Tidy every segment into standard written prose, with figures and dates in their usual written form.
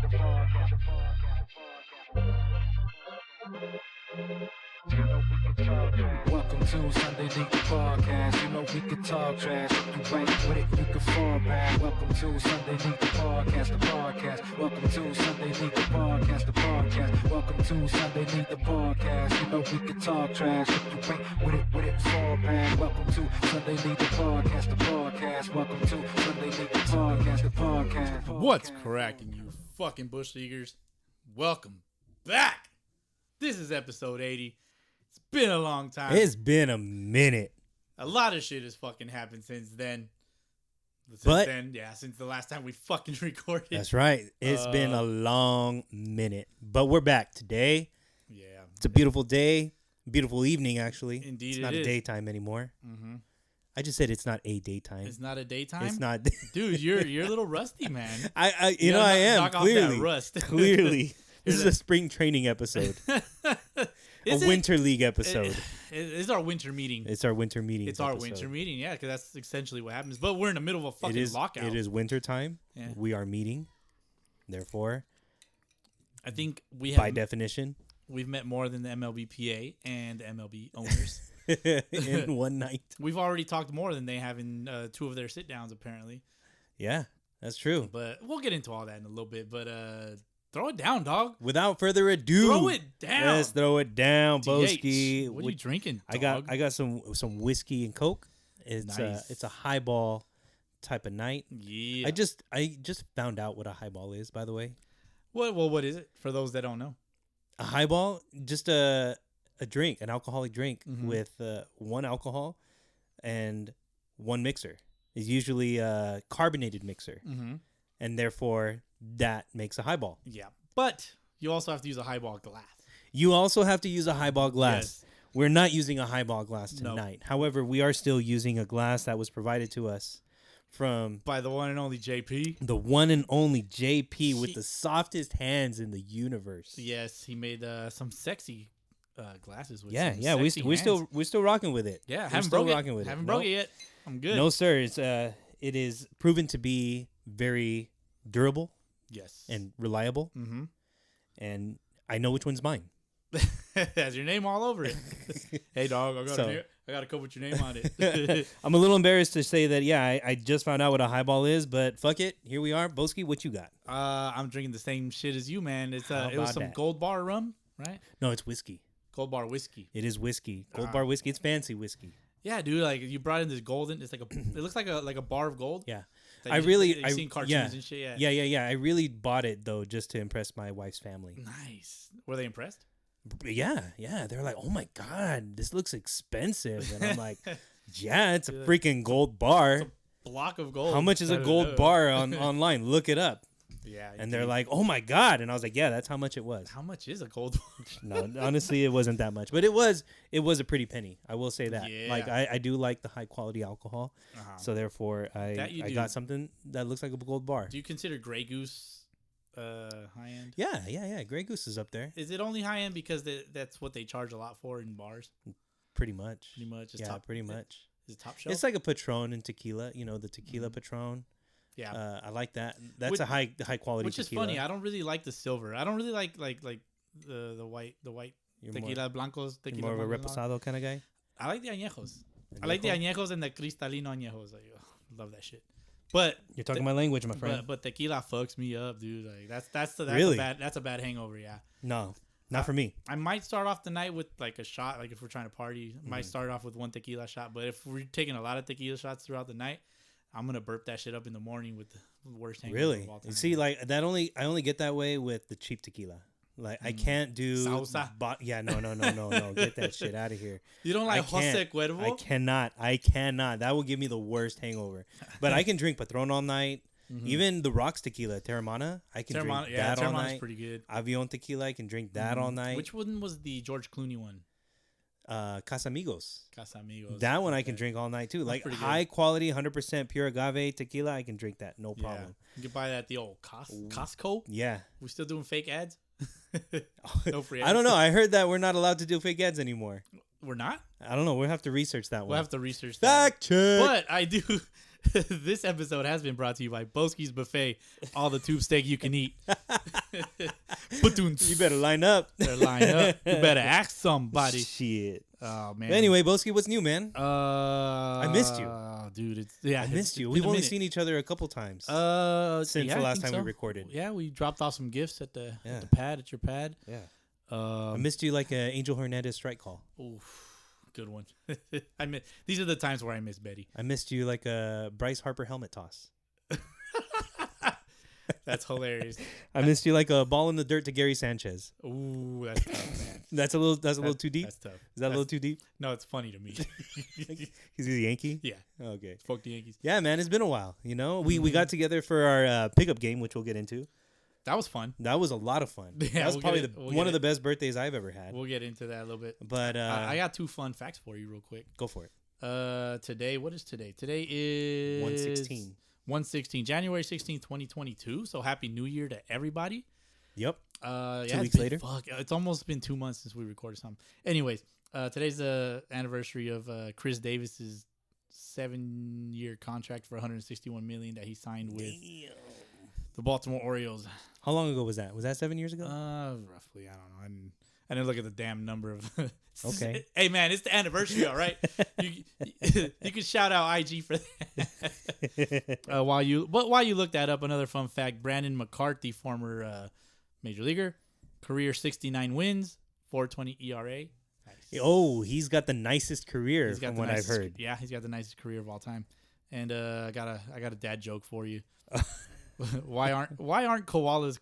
Welcome to Sunday League Podcast. You know we can talk trash. If you ain't with it, you can fall back. Welcome to Sunday League Podcast, the podcast. Welcome to Sunday League Podcast, the podcast. Welcome to Sunday League Podcast. You know we can talk trash. If you ain't with it, fall back. Welcome to Sunday League Podcast, the podcast. Welcome to Sunday League Podcast, the podcast. What's cracking, you fucking bush leaguers? Welcome back. This is episode 80. It's been a long time. It's been a minute. A lot of shit has fucking happened since then. Since the last time we fucking recorded. That's right. It's been a long minute. But we're back today. Yeah. It's a beautiful day. Beautiful evening, actually. Indeed, it's not a daytime anymore. Mm-hmm. I just said it's not a daytime. It's not a daytime? It's not. Dude, you're a little rusty, man. I am. Knock Clearly. off that rust. Clearly. This is a spring training episode. Winter league episode. It's our winter meeting. It's our winter meeting. It's our winter meeting, yeah, because that's essentially what happens. But we're in the middle of a fucking lockout. It is winter time. Yeah. We are meeting. Therefore, I think by definition, we've met more than the MLB PA and the MLB owners in one night. We've already talked more than they have in two of their sit downs, apparently. Yeah, that's true. But we'll get into all that in a little bit. But throw it down, dog. Without further ado, throw it down. Let's throw it down, Boski. What are you drinking, dog? I got some whiskey and Coke. It's nice. It's a highball type of night. Yeah. I just found out what a highball is, by the way. What is it for those that don't know? A highball, just a drink, an alcoholic drink with one alcohol and one mixer. It's usually a carbonated mixer, and therefore that makes a highball. Yeah, but you also have to use a highball glass. You also have to use a highball glass. Yes. We're not using a highball glass tonight. No. However, we are still using a glass that was provided to us by the one and only JP. The one and only JP with the softest hands in the universe. Yes, he made some sexy glasses with we're still rocking with it. Yeah, haven't broke it yet. I'm good. No, sir. It is proven to be very durable. Yes. And reliable. Mm-hmm. And I know which one's mine. Has your name all over it. Hey, dog, I got a cup with your name on it. I'm a little embarrassed to say that, I just found out what a highball is, but fuck it. Here we are. Boski, what you got? I'm drinking the same shit as you, man. It was some Gold Bar rum, right? No, it's whiskey. Gold Bar whiskey. It is whiskey. Gold Bar whiskey. It's fancy whiskey. Yeah, dude. Like you brought in this golden. It's like it looks like a bar of gold. Yeah, I've seen cartoons and shit. Yeah. I really bought it though just to impress my wife's family. Nice. Were they impressed? Yeah. They're like, "Oh my god, this looks expensive," and I'm like, "Yeah, it's a freaking gold bar. It's a block of gold. How much is a gold bar online? Look it up." Yeah, and they're like, "Oh my god!" And I was like, "Yeah, that's how much it was." How much is a gold bar? No, honestly, it wasn't that much, but it was a pretty penny. I will say that. Yeah. Like I do like the high quality alcohol, so therefore I got something that looks like a gold bar. Do you consider Grey Goose high end? Yeah. Grey Goose is up there. Is it only high end because that's what they charge a lot for in bars? Pretty much. Pretty much. Is it top shelf? It's like a Patron and tequila. You know, the tequila Patron. Yeah, I like that. That's a high quality. Which tequila. is funny. I don't really like the silver. I don't really like the white tequila blancos. You're more of a reposado kind of guy. I like the añejos. I like the añejos and the cristalino añejos. Like, love that shit. But you're talking my language, my friend. But tequila fucks me up, dude. Like that's really? That's a bad hangover. Yeah. No, not for me. I might start off the night with like a shot. Like if we're trying to party, might start off with one tequila shot. But if we're taking a lot of tequila shots throughout the night, I'm gonna burp that shit up in the morning with the worst hangover of all time. You see, like that I only get that way with the cheap tequila. Like I can't do salsa. No. Get that shit out of here. You don't like Jose Cuervo? I cannot. That will give me the worst hangover. But I can drink Patron all night. Even the rocks tequila, Terramana, I can drink that all night. Pretty good. Avion tequila, I can drink that all night. Which one was the George Clooney one? Casamigos. Casamigos. That one I can drink all night too. Like high quality, 100% pure agave tequila, I can drink that, no problem. You can buy that at the old Costco. Yeah. We still doing fake ads? No free ads. I don't know. I heard that we're not allowed to do fake ads anymore. We're not? I don't know. We'll have to research that one. We'll have to research that. Fact check. But I do. This episode has been brought to you by Boski's Buffet. All the tube steak you can eat. You better line up. You better ask somebody. Shit. Oh man. But anyway, Boski, what's new, man? I missed you. Dude. I missed you. We've only seen each other a couple times since the last time we recorded. Yeah, we dropped off some gifts at the pad, at your pad. Yeah. I missed you like an Angel Hernandez strike call. Oof. Good one. These are the times where I miss Betty. I missed you like a Bryce Harper helmet toss. That's hilarious. I missed you like a ball in the dirt to Gary Sanchez. Ooh, that's tough, man. That's a little too deep. That's tough. Is that a little too deep? No, it's funny to me. He's a Yankee? Yeah. Okay. Fuck the Yankees. Yeah, man, it's been a while. You know, we got together for our pickup game, which we'll get into. That was fun. That was a lot of fun. Yeah, that was probably one of the best birthdays I've ever had. We'll get into that a little bit. But I got 2 fun facts for you real quick. Go for it. Today, what is today? Today is 1/16, January 16th, 2022. So happy New Year to everybody. Yep. 2 weeks later. Fuck, it's almost been 2 months since we recorded something. Anyways, today's the anniversary of Chris Davis's 7-year contract for $161 million that he signed with the Baltimore Orioles. How long ago was that? Was that 7 years ago? Roughly. I don't know. I didn't look at the damn number of. Okay. Hey man, it's the anniversary, all right. You can shout out IG for that. While you look that up, another fun fact: Brandon McCarthy, former major leaguer, career 69 wins, 4.20 ERA. Nice. Oh, he's got the nicest career from what I've heard. Yeah, he's got the nicest career of all time. And I got a dad joke for you. Why aren't koalas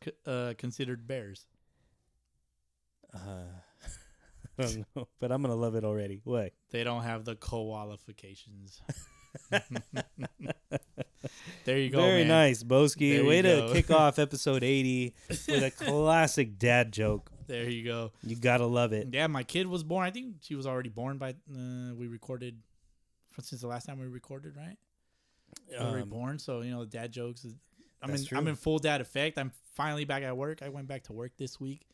considered bears? I don't know, but I'm gonna love it already. What? They don't have the qualifications. There you go. Very man. nice, Boski. Way to kick off episode 80 with a classic dad joke. There you go. You gotta love it. Yeah, my kid was born. I think she was already born by we recorded since the last time we recorded, right? Already born, so the dad jokes. I'm in full dad effect. I'm finally back at work. I went back to work this week.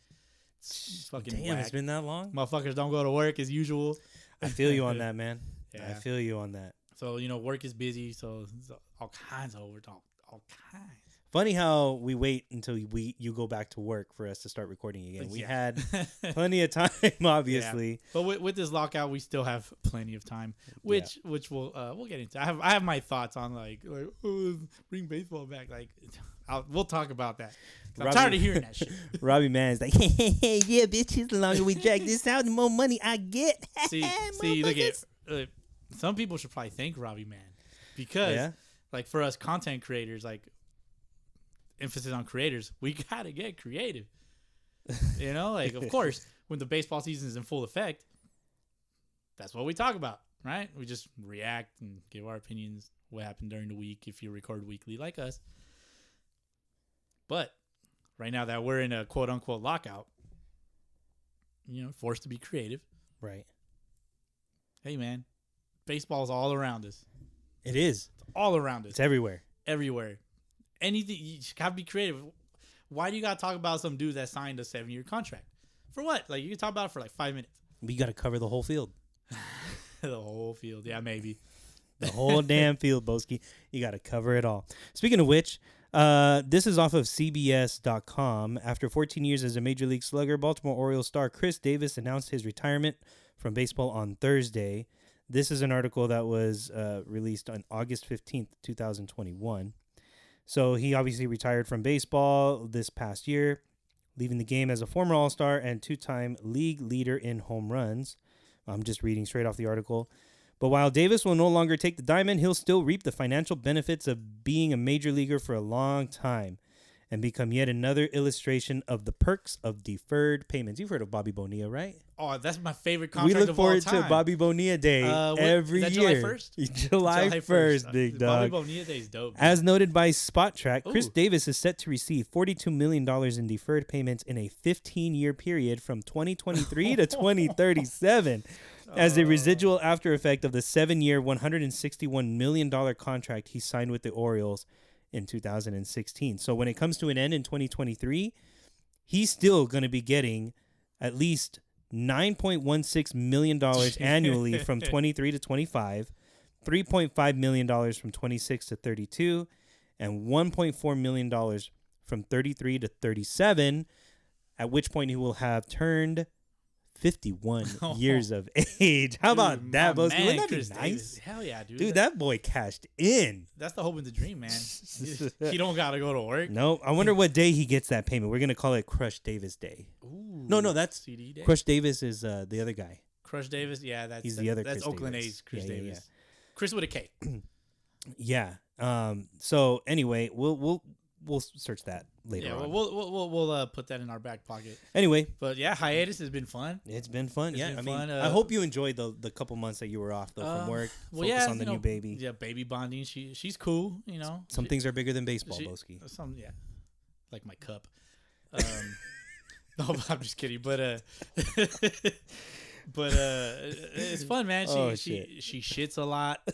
It's fucking damn, whack. it's been that long. Motherfuckers don't go to work as usual. I feel you on that, man. Yeah. I feel you on that. So work is busy. So all kinds of overtime. All kinds. Funny how we wait until you go back to work for us to start recording again. We had plenty of time, obviously. Yeah. But with this lockout, we still have plenty of time, which we'll get into. I have my thoughts on bring baseball back. We'll talk about that. I'm tired of hearing that shit. Robbie Mann's like, hey, yeah, bitches. The longer we drag this out, the more money I get. see, look at some people should probably thank Robbie Mann because, for us content creators, emphasis on creators, we gotta get creative. Of course, when the baseball season is in full effect, that's what we talk about, right? We just react and give our opinions, what happened during the week if you record weekly like us. But right now that we're in a quote unquote lockout, forced to be creative. Right. Hey man, baseball's all around us. It is. It's all around us. It's everywhere. Everywhere. Anything, you just gotta be creative. Why do you gotta talk about some dude that signed a 7-year contract? For what? You can talk about it for 5 minutes. We gotta cover the whole field. The whole field. Yeah, maybe. The whole damn field, Boski. You gotta cover it all. Speaking of which, this is off of CBS.com. After 14 years as a Major League slugger, Baltimore Orioles star Chris Davis announced his retirement from baseball on Thursday. This is an article that was released on August 15th, 2021. So he obviously retired from baseball this past year, leaving the game as a former All-Star and 2-time league leader in home runs. I'm just reading straight off the article. But while Davis will no longer take the diamond, he'll still reap the financial benefits of being a major leaguer for a long time and become yet another illustration of the perks of deferred payments. You've heard of Bobby Bonilla, right? Oh, that's my favorite contract we look of all forward time. to Bobby Bonilla Day every is that year. July 1st? July 1st, big dog. Bobby Bonilla Day is dope. As noted by Spot Track, Chris Davis is set to receive $42 million in deferred payments in a 15-year period from 2023 to 2037 as a residual after effect of the 7-year, $161 million contract he signed with the Orioles in 2016. So when it comes to an end in 2023, he's still going to be getting at least $9.16 million annually from 23 to 25, $3.5 million from 26 to 32, and $1.4 million from 33 to 37, at which point he will have turned 51 years of age. How about that, Boski? Wouldn't that be nice? Davis. Hell yeah, dude. Dude, that boy cashed in. That's the hope and the dream, man. He don't got to go to work. No, I wonder what day he gets that payment. We're going to call it Crush Davis Day. Ooh, no, that's CD Day. Crush Davis is the other guy. Crush Davis, yeah, he's the other. That's Chris Oakland Davis. A's Chris Yeah. Davis. Chris with a K. Yeah. So anyway, we'll search that later. Yeah, on. we'll put that in our back pocket. Anyway, but yeah, hiatus has been fun. It's been fun. It's been fun. I hope you enjoyed the couple months that you were off though from work. Focus on the new baby. Yeah, baby bonding. She's cool. You know, some things are bigger than baseball, Boski. Some like my cup. No, I'm just kidding. But it's fun, man. She shits a lot.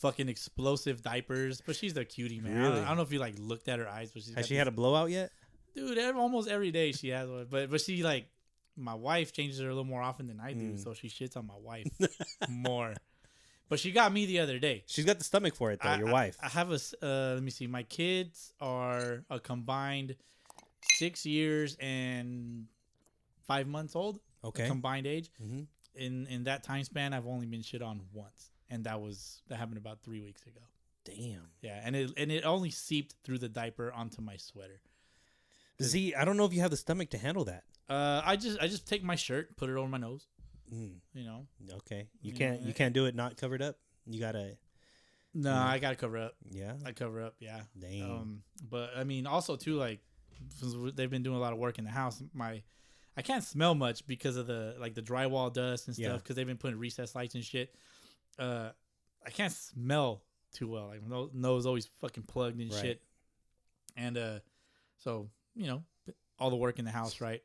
Fucking explosive diapers, but she's a cutie, man. Really? I don't know if you like looked at her eyes, but has she had a blowout yet? Dude, almost every day she has one. But she like my wife changes her a little more often than I do, so she shits on my wife more. But she got me the other day. She's got the stomach for it though. Your wife. I have a let me see. My kids are a combined 6 years and 5 months old. Okay. Combined age. Mm-hmm. In that time span, I've only been shit on once, and that happened about 3 weeks ago. Damn. Yeah, and it only seeped through the diaper onto my sweater. See, I don't know if you have the stomach to handle that. I just take my shirt, put it over my nose. Mm. You know. Okay. You can't do it not covered up. You gotta. No, I gotta cover up. Yeah. I cover up. Yeah. Damn. But I mean, also too, like, since they've been doing a lot of work in the house, I can't smell much because of the drywall dust and stuff, because they've been putting recessed lights and shit. I can't smell too well. Like my nose always fucking plugged and shit. And so you know, all the work in the house, right?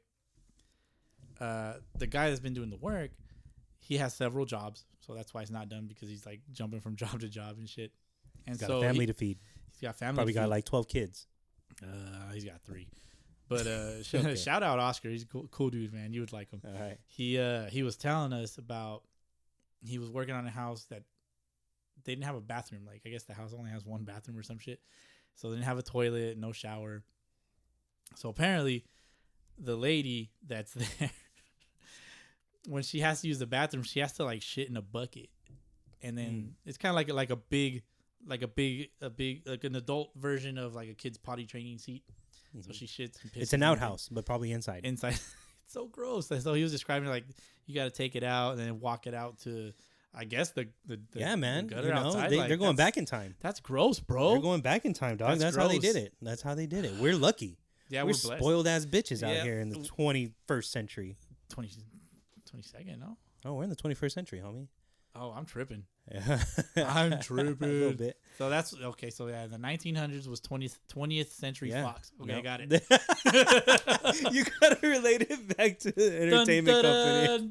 The guy that's been doing the work, he has several jobs, so that's why it's not done, because he's like jumping from job to job and shit. And he's got a family to feed. He's got family. Probably got like 12 kids. He's got 3. But shout out Oscar. He's a cool dude, man. You would like him. All right. He was telling us about, he was working on a house that they didn't have a bathroom. Like, I guess the house only has one bathroom or some shit. So they didn't have a toilet, no shower. So apparently the lady that's there, when she has to use the bathroom, she has to like shit in a bucket. And then it's kind of like an adult version of like a kid's potty training seat. So she shits and pisses. It's an outhouse, but probably inside. It's so gross. So he was describing, like, you got to take it out and then walk it out to, I guess, the man. gutter outside. They're going back in time. That's gross, bro. They're going back in time, dog. That's how they did it. That's how they did it. We're lucky. Yeah, we're blessed. spoiled ass bitches out here in the 21st century. 22nd, no? Oh, we're in the 21st century, homie. Oh, I'm tripping. Yeah. I'm tripping. A little bit. So that's okay. So yeah, the 1900s was 20th century Fox. Okay, I got it. You gotta relate it back to the entertainment company.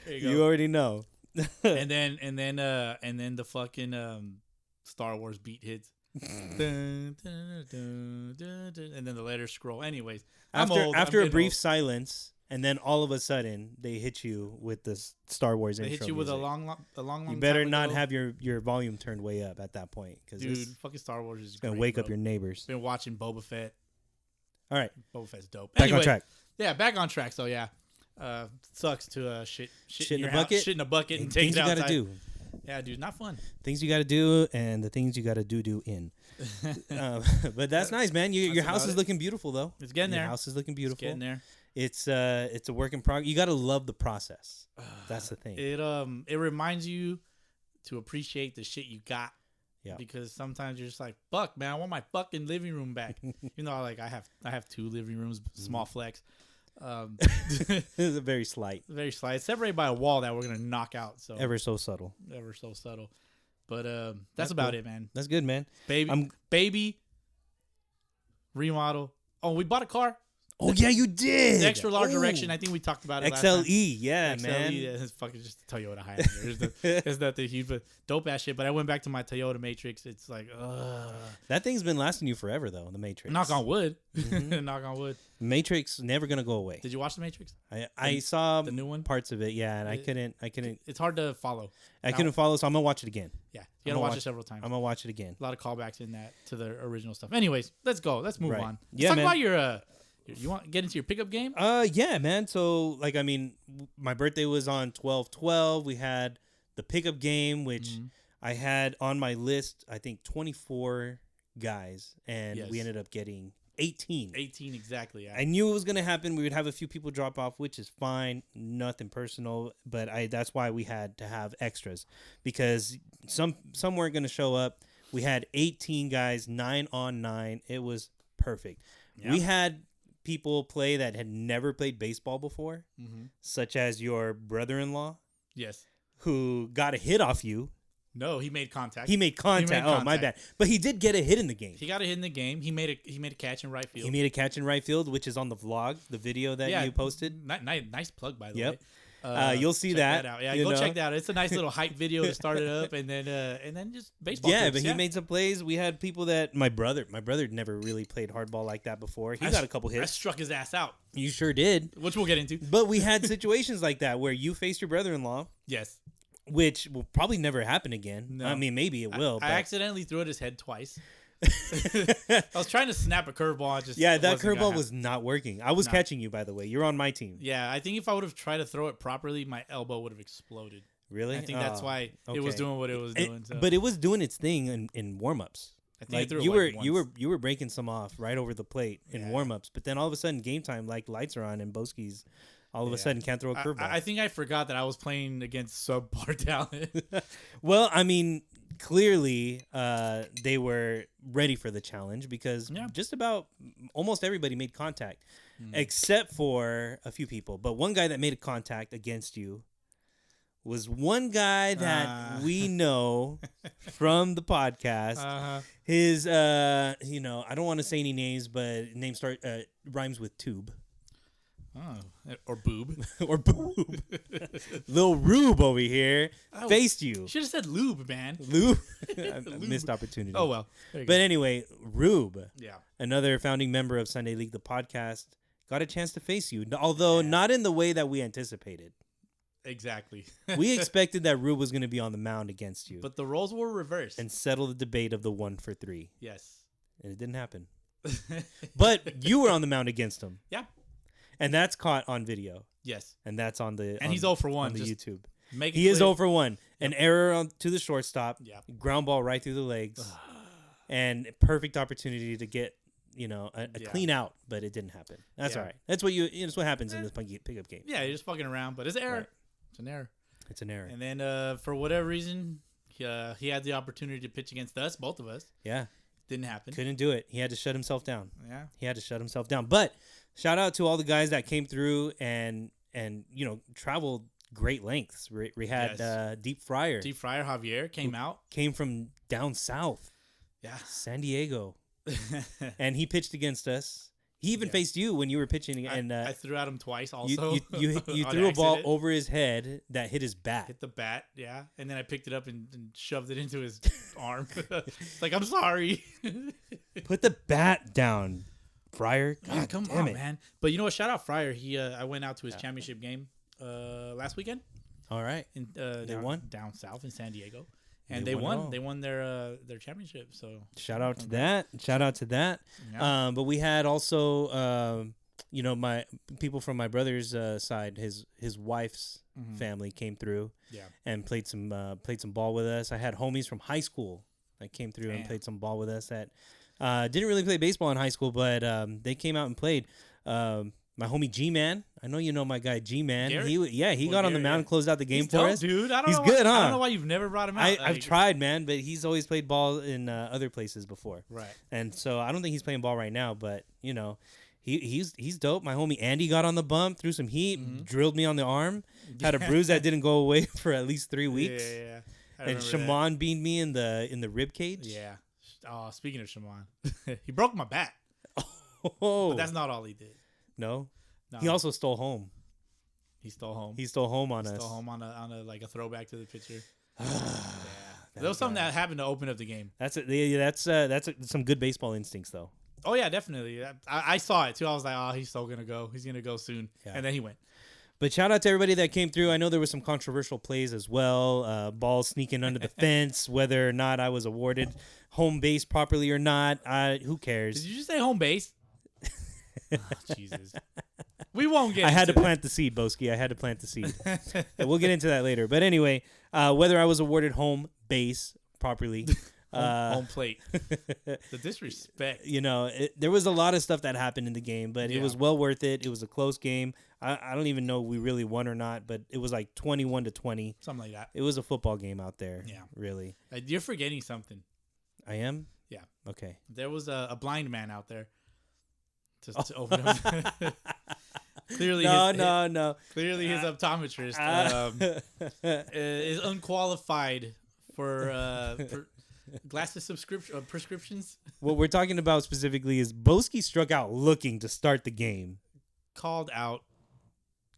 There you go. You already know. and then the fucking Star Wars beat hits. And then the letters scroll. Anyways, after a brief silence. And then all of a sudden, they hit you with this Star Wars intro. They hit you with music. a long. You better not have your volume turned way up at that point, because dude, fucking Star Wars is gonna wake up your neighbors. Been watching Boba Fett. All right, Boba Fett's dope. Back on track. Yeah, back on track. So yeah, sucks to shit in a bucket. Shit in a bucket and take it outside. Things you gotta do. Yeah, dude, not fun. Things you gotta do, and the things you gotta do in. But that's nice, man. Your house is looking beautiful, though. It's getting there. Your house is looking beautiful. It's getting there. It's a work in progress. You gotta love the process. That's the thing. It reminds you to appreciate the shit you got. Yeah. Because sometimes you're just like, fuck, man, I want my fucking living room back. You know, like I have 2 living rooms, small flex. It's a very slight. Very slight. It's separated by a wall that we're gonna knock out. So ever so subtle. But that's about cool. It, man. That's good, man. Baby remodel. Oh, we bought a car. Oh yeah, you did. The extra large Oh. erection. I think we talked about it. XLE, last time. yeah, XLE, man. It's fucking just a Toyota Highlander. It's nothing huge, but dope ass shit. But I went back to my Toyota Matrix. It's like, That thing's been lasting you forever, though. The Matrix. knock on wood. Mhm. Knock on wood. Matrix never gonna go away. Did you watch the Matrix? I saw the new one? parts of it, yeah, and I couldn't It's hard to follow. I couldn't follow, so I'm gonna watch it again. Yeah, you gotta watch it several times. I'm gonna watch it again. A lot of callbacks in that to the original stuff. Anyways, let's go. Let's move Right. on. Let's Yeah, talk man. about your. You want to get into your pickup game? Yeah, man. So, like, I mean, my birthday was on 12/12. We had the pickup game, which I had on my list, I think 24 guys, and we ended up getting 18. 18 exactly. Yeah. I knew it was gonna happen. We would have a few people drop off, which is fine, nothing personal. But that's why we had to have extras, because some weren't gonna show up. We had 18 guys, 9 on 9. It was perfect. Yeah. We had people play that had never played baseball before, such as your brother-in-law, Yes. who got a hit off you. No, he made contact. He made contact. Oh, my bad. But he did get a hit in the game. He got a hit in the game. He made a catch in right field. He made a catch in right field, which is on the vlog, the video that you posted. Nice plug, by the Yep. way. You'll see check that. out. Yeah, you go know? check that out. It's a nice little hype video to start it up, and then just baseball. Yeah, clips. but he made some plays. We had people that my brother never really played hardball like that before. He got a couple I hits. struck his ass out, You sure did. which we'll get into. But we had situations like that where you faced your brother-in-law, Yes. which will probably never happen again. No. I mean, maybe it will. I but accidentally threw at his head twice. I was trying to snap a curveball. That curveball happen. was not working. I was catching you, by the way. You're on my team. Yeah, I think if I would have tried to throw it properly, my elbow would have exploded. Really? I think that's why it was okay. doing what it was doing. So. But it was doing its thing in warm-ups. I think Like I threw you it were once. you were breaking some off right over the plate in Yeah. warm-ups, but then all of a sudden game time, like lights are on and Boski's all of a sudden can't throw a curveball. I think I forgot that I was playing against subpar talent. Well, I mean, clearly they were ready for the challenge because just about almost everybody made contact, except for a few people. But one guy that made a contact against you was one guy that we know from the podcast. His, I don't want to say any names, but name rhymes with tube. Oh, or boob. Or boob. Lil Rube over here faced you. Should have said lube, man. Lube? Missed opportunity. Oh, well. But anyway, Rube, Yeah. another founding member of Sunday League, the podcast, got a chance to face you, although not in the way that we anticipated. Exactly. We expected that Rube was going to be on the mound against you But the roles were reversed. and settle the debate of the 1 for 3. Yes. And it didn't happen. But you were on the mound against him. Yeah. And that's caught on video. Yes. And that's on the And he's 0 for 1. on the Just YouTube. Make it He is clear. 0 for 1. An error to the shortstop. Yeah. Ground ball right through the legs. And perfect opportunity to get, a clean out, but it didn't happen. That's all right. That's what happens in this pickup game. Yeah, you're just fucking around, but it's an error. Right. It's an error. It's an error. And then for whatever reason, he had the opportunity to pitch against us, both of us. Yeah. Didn't happen. Couldn't do it. He had to shut himself down. Yeah. He had to shut himself down. But shout out to all the guys that came through and traveled great lengths. We had Deep Fryer. Deep Fryer Javier came out. Came from down south. Yeah. San Diego. And he pitched against us. He even faced you when you were pitching, and I threw at him twice. Also, you on threw a ball accident. over his head that hit his bat. Hit the bat, yeah, and then I picked it up and shoved it into his arm. Like, I'm sorry. Put the bat down, Fryer. Man, God, come damn on, it. man. But you know what? Shout out Fryer. He, I went out to his championship game last weekend. All right. In, They won down south in San Diego, and They they won it won. all. They won their championship. So shout out to that. Shout out to that. Yeah. But we had also, my people from my brother's side. His wife's family came through. Yeah. And played some ball with us. I had homies from high school that came through and played some ball with us that didn't really play baseball in high school, but they came out and played. My homie G-Man. I know you know my guy G-Man. Garrett? He got on the mound and closed out the game He's for dope, us. dude. He's good, huh? I don't know why you've never brought him out. I've tried, man, but he's always played ball in other places before. Right. And so I don't think he's playing ball right now, but he's dope. My homie Andy got on the bump, threw some heat, drilled me on the arm, had a bruise that didn't go away for at least 3 weeks. Yeah. And Shimon beamed me in the rib cage. Yeah. Oh, speaking of Shimon, he broke my bat. Oh, But that's not all he did. No? No, He also stole home. he stole home. He stole home on us. Stole home on a like a throwback to the pitcher. Yeah, That there was something guy. that happened to open up the game. That's some good baseball instincts though. Oh yeah, definitely. I saw it too. I was like, oh, he's still gonna go. He's gonna go soon. Yeah. And then he went. But shout out to everybody that came through. I know there were some controversial plays as well. Balls sneaking under the fence, whether or not I was awarded home base properly or not. Who cares? Did you just say home base? Oh, Jesus. We won't get. I had to into plant the seed, Boski. I had to plant the seed. We'll get into that later. But anyway, whether I was awarded home base properly. home plate. The disrespect. You know, there was a lot of stuff that happened in the game, but it was well worth it. It was a close game. I don't even know if we really won or not, but it was like 21-20. Something like that. It was a football game out there. Yeah. Really. You're forgetting something. I am? Yeah. Okay. There was a blind man out there. To open up. Clearly, no. Clearly, his optometrist is unqualified for glasses prescriptions. What we're talking about specifically is Boski struck out looking to start the game. Called out.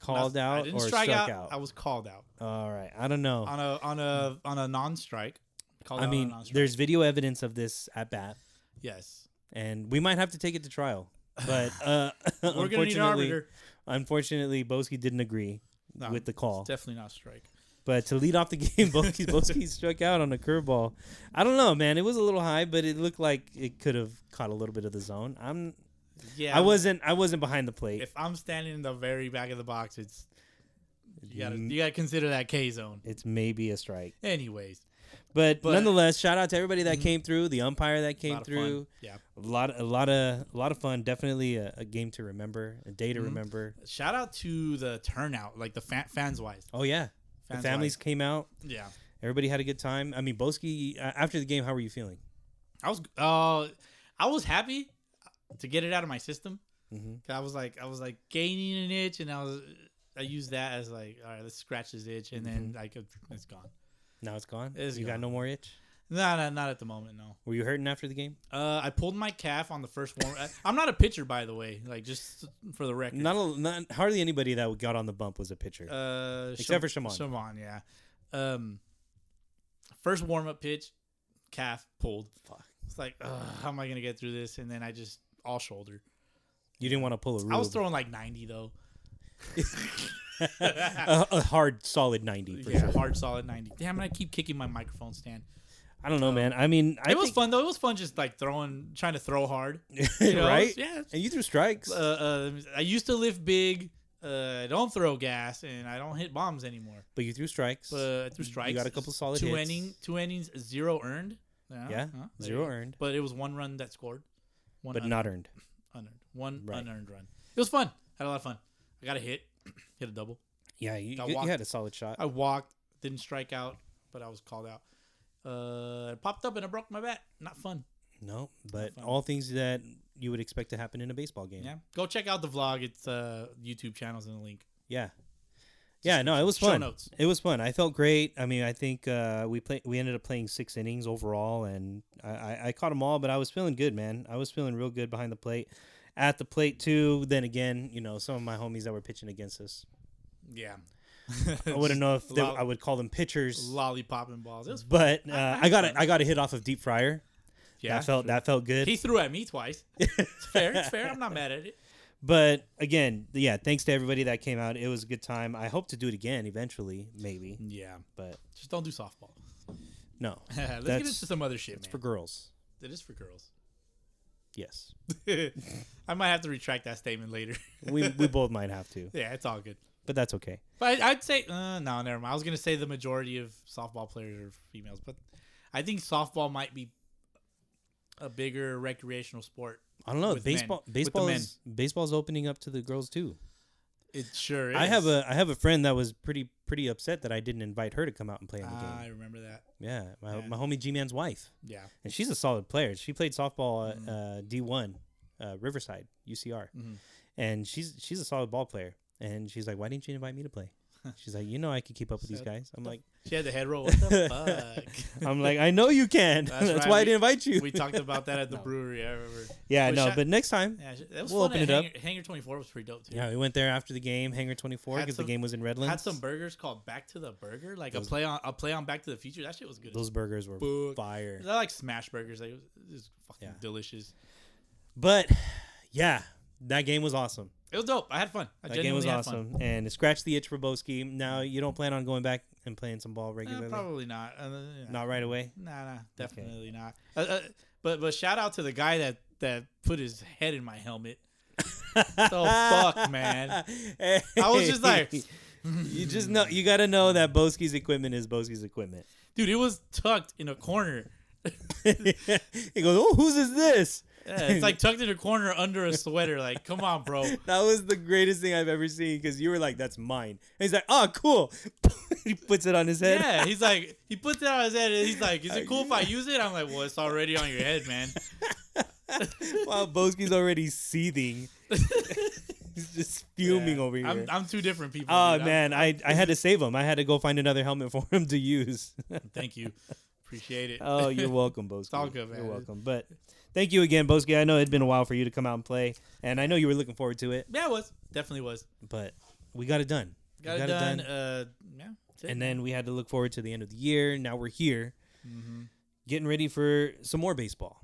I didn't strike struck out. I was called out. All right. I don't know. On a non-strike. I mean, there's video evidence of this at bat. Yes. And we might have to take it to trial. But we're gonna need an arbiter. Unfortunately, Boski didn't agree with the call. It's definitely not a strike. But to lead off the game, Boski struck out on a curveball. I don't know, man. It was a little high, but it looked like it could have caught a little bit of the zone. I wasn't behind the plate. If I'm standing in the very back of the box, you gotta consider that K zone. It's maybe a strike. Anyways. But nonetheless, shout out to everybody that came through, the umpire that came through. Yeah, a lot of fun. Definitely a game to remember, a day to remember. Shout out to the turnout, like the fans wise. Oh yeah, the families came out. Yeah, everybody had a good time. I mean, Boski, after the game, how were you feeling? I was happy to get it out of my system. Mm-hmm. I was like gaining an itch, and I used that as like, all right, let's scratch this itch, and then it's gone. Now it's gone? You got no more itch? No, not at the moment, no. Were you hurting after the game? I pulled my calf on the first warm. I'm not a pitcher, by the way, like just for the record. Not hardly anybody that got on the bump was a pitcher. Except for Shaman. Shaman, yeah. First warm-up pitch, calf pulled. Fuck. It's like, how am I going to get through this? And then I just all shoulder. You didn't want to pull a rube. I was throwing like 90, though. a hard, solid 90 for sure. Hard, solid 90. Damn it, I keep kicking my microphone stand. I don't know, man. I mean, it was fun though. It was fun just like trying to throw hard, right? Yeah. And you threw strikes. I used to lift big. I don't throw gas, and I don't hit bombs anymore. But you threw strikes. I threw strikes. You got a couple solid hits. 2 innings, 0 earned. Yeah, 0 earned. But it was 1 run that scored. Not earned. Unearned. One unearned run. It was fun. Had a lot of fun. I got a hit. Hit a double. Yeah, you had a solid shot. I walked. Didn't strike out, but I was called out. It popped up and I broke my bat. Not fun. No, but all things that you would expect to happen in a baseball game. Yeah. Go check out the vlog. It's YouTube channel's in the link. Yeah. Yeah, no, it was fun. Show notes. It was fun. I felt great. I mean, I think we ended up playing 6 innings overall, and I caught them all, but I was feeling good, man. I was feeling real good behind the plate. At the plate, too, then again, some of my homies that were pitching against us. Yeah. I wouldn't know if I would call them pitchers. Lollipopping balls. But I got a hit off of deep fryer. Yeah. That felt good. He threw at me twice. It's fair. It's fair. I'm not mad at it. But again, yeah, thanks to everybody that came out. It was a good time. I hope to do it again eventually, maybe. Yeah. But just don't do softball. No. Let's get into some other shit, It's for girls. It is for girls. Yes. I might have to retract that statement later. we both might have to. Yeah, it's all good. But that's okay. But I'd say no, never mind. I was gonna say the majority of softball players are females, but I think softball might be a bigger recreational sport. I don't know. Baseball's opening up to the girls too. It sure is. I have a friend that was pretty upset that I didn't invite her to come out and play in the game. I remember that. Yeah, my homie G-Man's wife. Yeah, and she's a solid player. She played softball at D1, Riverside UCR, and she's a solid ball player. And she's like, "Why didn't you invite me to play?" She's like, I could keep up with these guys. I'm like, she had the head roll. What the fuck? I'm like, I know you can. That's right. why I didn't invite you. We talked about that at the brewery. I remember. Yeah, but next time we'll open it up. Hangar 24 was pretty dope too. Yeah, we went there after the game, Hangar 24, because the game was in Redlands. Had some burgers called Back to the Burger, like a play on Back to the Future. That shit was good. Those burgers were fire. I like smash burgers. Like, it was fucking delicious. But yeah, that game was awesome. It was dope. I had fun. That game was awesome, and it scratched the itch for Boski. Now you don't plan on going back and playing some ball regularly? Probably not. Not right away. Nah, definitely not. But shout out to the guy that put his head in my helmet. So fuck, man. Hey, I was just like, you gotta know that Boski's equipment is Boski's equipment. Dude, it was tucked in a corner. He goes, "Oh, whose is this?" Yeah, it's like tucked in a corner under a sweater. Like, come on, bro. That was the greatest thing I've ever seen, because you were like, "That's mine." And he's like, "Oh, cool." He puts it on his head. Yeah, he's like, he puts it on his head, and he's like, "Is it cool if I use it?" I'm like, "Well, it's already on your head, man." Wow, Boski's already seething. He's just fuming over here. I'm two different people. Oh, dude. man, I had to save him. I had to go find another helmet for him to use. Thank you. Appreciate it. Oh, you're welcome, Boski. It's all good, man. You're welcome. But thank you again, Boski. I know it'd been a while for you to come out and play, and I know you were looking forward to it. Yeah, it was. Definitely was. But we got it done. Got it done. Yeah. And then we had to look forward to the end of the year. Now we're here, getting ready for some more baseball.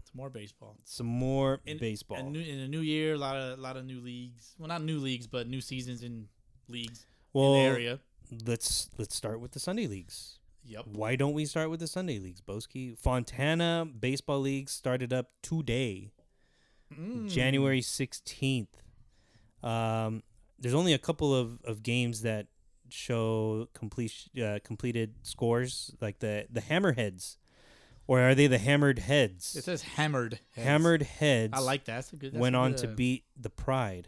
Some more baseball. In a new year, a lot of new leagues. Well, not new leagues, but new seasons in leagues in the area. Let's start with the Sunday leagues. Yep. Why don't we start with the Sunday leagues, Boski? Fontana Baseball League started up today, January 16th. There's only a couple of games that show completed scores, like the Hammerheads. Or are they the Hammered Heads? It says Hammered Heads. Hammered Heads. I like that. That's a good. Went on to beat the Pride,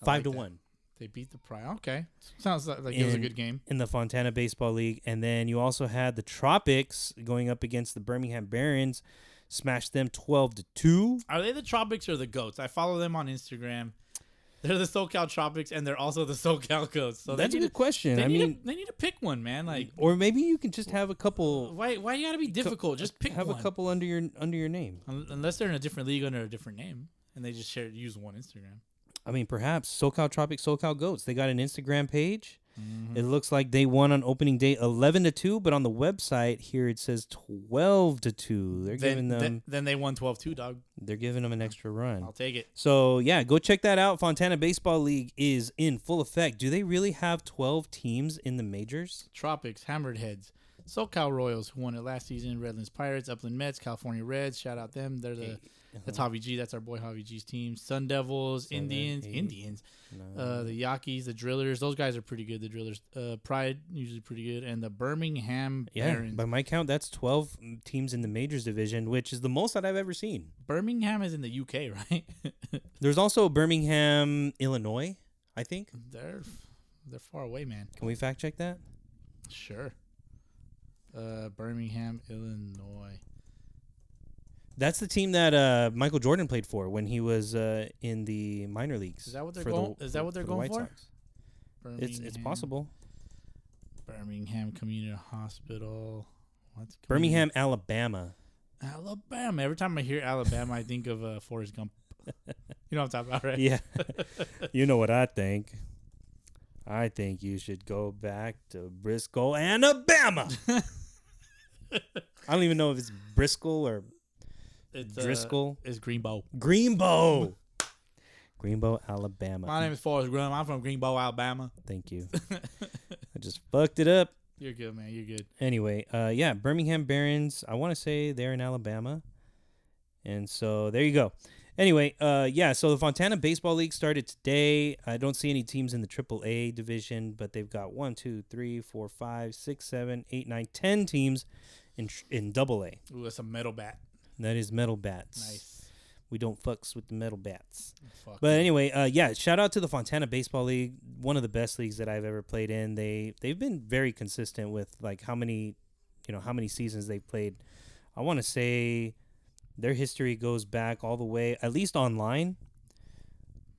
5-1. They beat the Pride. Okay, sounds like it was a good game in the Fontana Baseball League. And then you also had the Tropics going up against the Birmingham Barons, smashed them 12-2. Are they the Tropics or the Goats? I follow them on Instagram. They're the SoCal Tropics, and they're also the SoCal Goats. So that's a good question. They need to pick one, man. Like, or maybe you can just have a couple. Why you gotta be difficult? Just pick one. Have a couple under your name. Unless they're in a different league under a different name, and they just use one Instagram. I mean, perhaps SoCal Tropics, SoCal Goats. They got an Instagram page. It looks like they won on opening day 11-2, but on the website here it says 12-2. They're giving them. Then they won 12-2, dog. They're giving them an extra run. I'll take it. So yeah, go check that out. Fontana Baseball League is in full effect. Do they really have 12 teams in the majors? Tropics, Hammered Heads, SoCal Royals, who won it last season, Redlands Pirates, Upland Mets, California Reds. Shout out them. They're that's Javi G. That's our boy Javi G's team. Sun Devils, Indians. No. The Yankees, the Drillers. Those guys are pretty good. The Drillers. Pride, usually pretty good. And the Birmingham Barons. By my count, that's 12 teams in the majors division, which is the most that I've ever seen. Birmingham is in the UK, right? There's also Birmingham, Illinois, I think. They're far away, man. Can we fact check that? Sure. Birmingham, Illinois. That's the team that Michael Jordan played for when he was in the minor leagues. Is that what they're going? Is that what they're going for? It's possible. Birmingham Community Hospital. What's Birmingham, Alabama. Alabama. Every time I hear Alabama, I think of Forrest Gump. You know what I'm talking about, right? Yeah. You know what I think. I think you should go back to Bristol, Alabama. I don't even know if it's Bristol or Driscoll. It's Greenbow. Greenbow, Alabama. My name is Forrest Gump. I'm from Greenbow, Alabama. Thank you. I just fucked it up. You're good, man. You're good. Anyway, Birmingham Barons. I want to say they're in Alabama. And so there you go. Anyway, so the Fontana Baseball League started today. I don't see any teams in the AAA division, but they've got 1, 2, 3, 4, 5, 6, 7, 8, 9, 10 teams in AA. Ooh, that's a metal bat. That is metal bats. Nice. We don't fucks with the metal bats. Fuck but anyway, shout out to the Fontana Baseball League, one of the best leagues that I've ever played in. They've been very consistent with like how many seasons they've played. I want to say their history goes back all the way, at least online,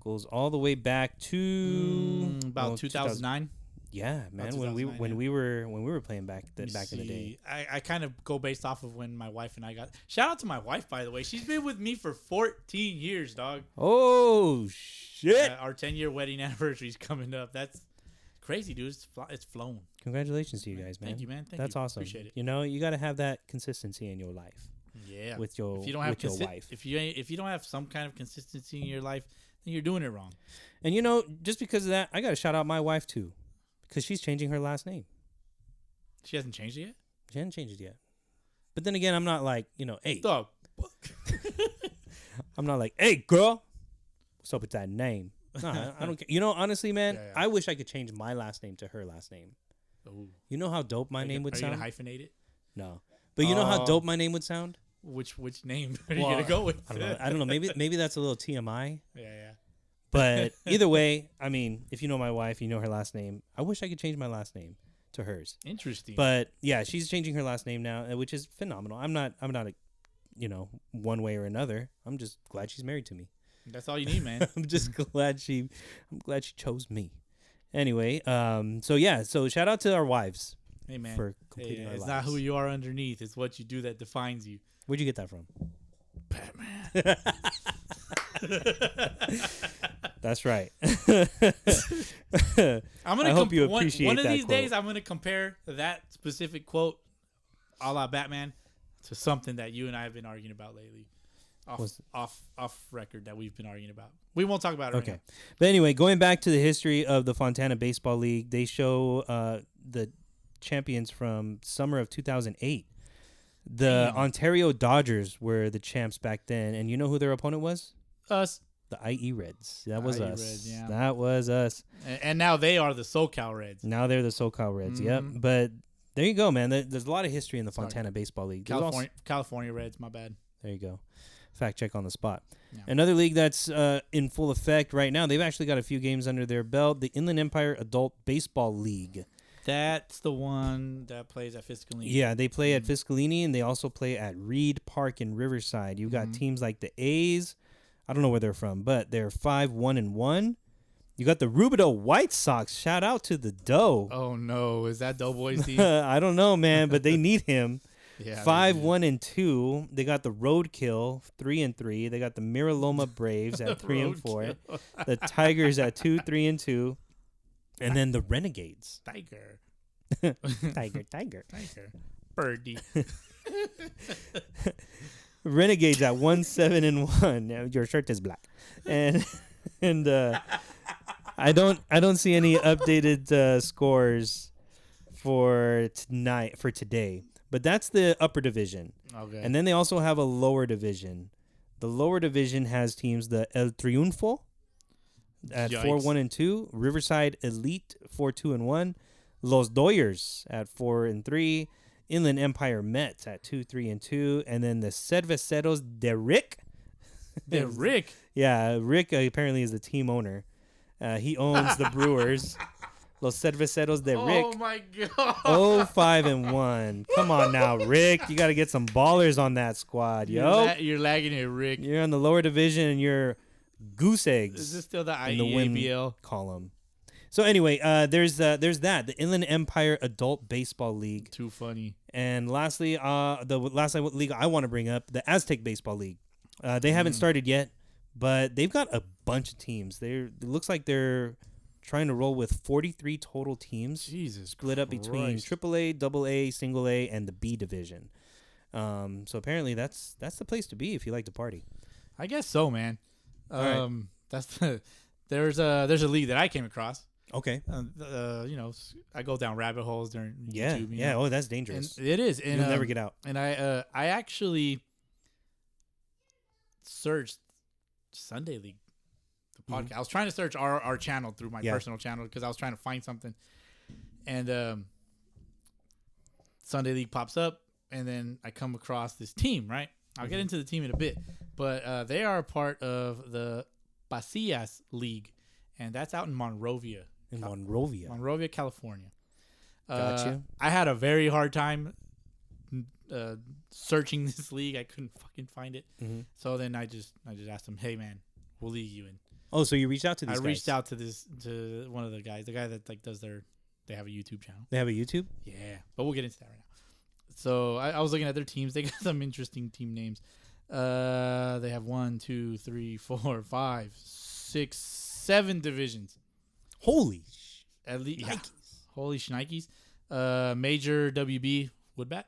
goes all the way back to about 2009. Yeah, man. When we were playing back in the day. I kind of go based off of when my wife and I got. Shout out to my wife, by the way. She's been with me for 14 years, dog. Oh shit! Our 10-year wedding anniversary is coming up. That's crazy, dude. It's flown. Congratulations to you guys, man. Thank you, man. That's awesome. Appreciate it. You know, you got to have that consistency in your life. Yeah. With your wife. If you don't have some kind of consistency in your life, then you're doing it wrong. And you know, just because of that, I got to shout out my wife too, because she's changing her last name. She hasn't changed it yet? She hasn't changed it yet. But then again, I'm not like, hey. Dog. I'm not like, hey, girl, what's up with that name? No, I don't care. You know, honestly, man, Yeah. I wish I could change my last name to her last name. Ooh. You know how dope my name would sound? Are you going to hyphenate it? No. But you know how dope my name would sound? Which name are you going to go with? I don't know. Maybe that's a little TMI. Yeah. But either way, I mean, if you know my wife, you know her last name. I wish I could change my last name to hers. Interesting. But yeah, she's changing her last name now, which is phenomenal. I'm not one way or another. I'm just glad she's married to me. That's all you need, man. I'm glad she chose me. Anyway, so shout out to our wives. Hey, man. For completing our it's lives. not who you are underneath. It's what you do that defines you. Where'd you get that from? Batman. That's right. I hope you appreciate one of that these quote. days. I'm gonna compare that specific quote, a la Batman, to something that you and I have been arguing about lately, off record that we've been arguing about. We won't talk about it. Okay, right now. But anyway, going back to the history of the Fontana Baseball League, they show the champions from summer of 2008. The Ontario Dodgers were the champs back then, and you know who their opponent was? Us. The IE Reds. That was us. Reds, yeah. That was us. And now they are the SoCal Reds. Now they're the SoCal Reds. Yep. But there you go, man. There's a lot of history in the Fontana Baseball League. California Reds. My bad. There you go. Fact check on the spot. Yeah. Another league that's in full effect right now. They've actually got a few games under their belt. The Inland Empire Adult Baseball League. That's the one that plays at Fiscalini. Yeah, they play at Fiscalini, and they also play at Reed Park in Riverside. You've got teams like the A's. I don't know where they're from, but they're 5-1-1. You got the Rubidoux White Sox. Shout out to the Doe. Oh no, is that Doughboy's team? I don't know, man, but they need him. Yeah, 5-1-2. They got the Roadkill 3-3. They got the Miraloma Braves at 3-4. The Tigers at 2-3-2. And then the Renegades. Tiger. Tiger. Birdie. Renegades at 1-7-1. Now, your shirt is black. And I don't see any updated scores for today. But that's the upper division. Okay. And then they also have a lower division. The lower division has teams the El Triunfo at 4-1-2, Riverside Elite 4-2-1, Los Doyers at 4-3, Inland Empire Mets at 2-3-2, and then the Cerveceros de Rick. Rick? Yeah, Rick apparently is the team owner. He owns the Brewers. Los Cerveceros de Rick. Oh my god. 5-1. Come on now, Rick. You got to get some ballers on that squad, yo. You're lagging here, Rick. You're on the lower division and you're goose eggs. Is this still the in the win IEABL column? So anyway, there's that. The Inland Empire Adult Baseball League. Too funny. And lastly, the last league I want to bring up, the Aztec Baseball League. They haven't started yet, but they've got a bunch of teams. It looks like they're trying to roll with 43 total teams. Jesus split up between AAA, AA, Single A, and the B division. So apparently that's the place to be if you like to party. I guess so, man. Right. There's a league that I came across. Okay. I go down rabbit holes during Yeah. YouTube. Yeah. Oh, that's dangerous. And it is. And, You'll never get out. And I actually searched Sunday League, the podcast. I was trying to search our channel through my personal channel because I was trying to find something. And Sunday League pops up, and then I come across this team, right? I'll get into the team in a bit. But they are a part of the Pasillas League, and that's out in Monrovia. Monrovia, California. Gotcha. I had a very hard time searching this league. I couldn't fucking find it. Mm-hmm. So then I just asked them, "Hey man, we'll league you in." Oh, so you reached out to these guys? I reached out to one of the guy that like does their They have a YouTube channel. They have a YouTube? Yeah, but we'll get into that right now. So I was looking at their teams. They got some interesting team names. They have 1, 2, 3, 4, 5, 6, 7 divisions. Holy At least, yeah. Nikes. Holy shnikes. Major WB Woodbat.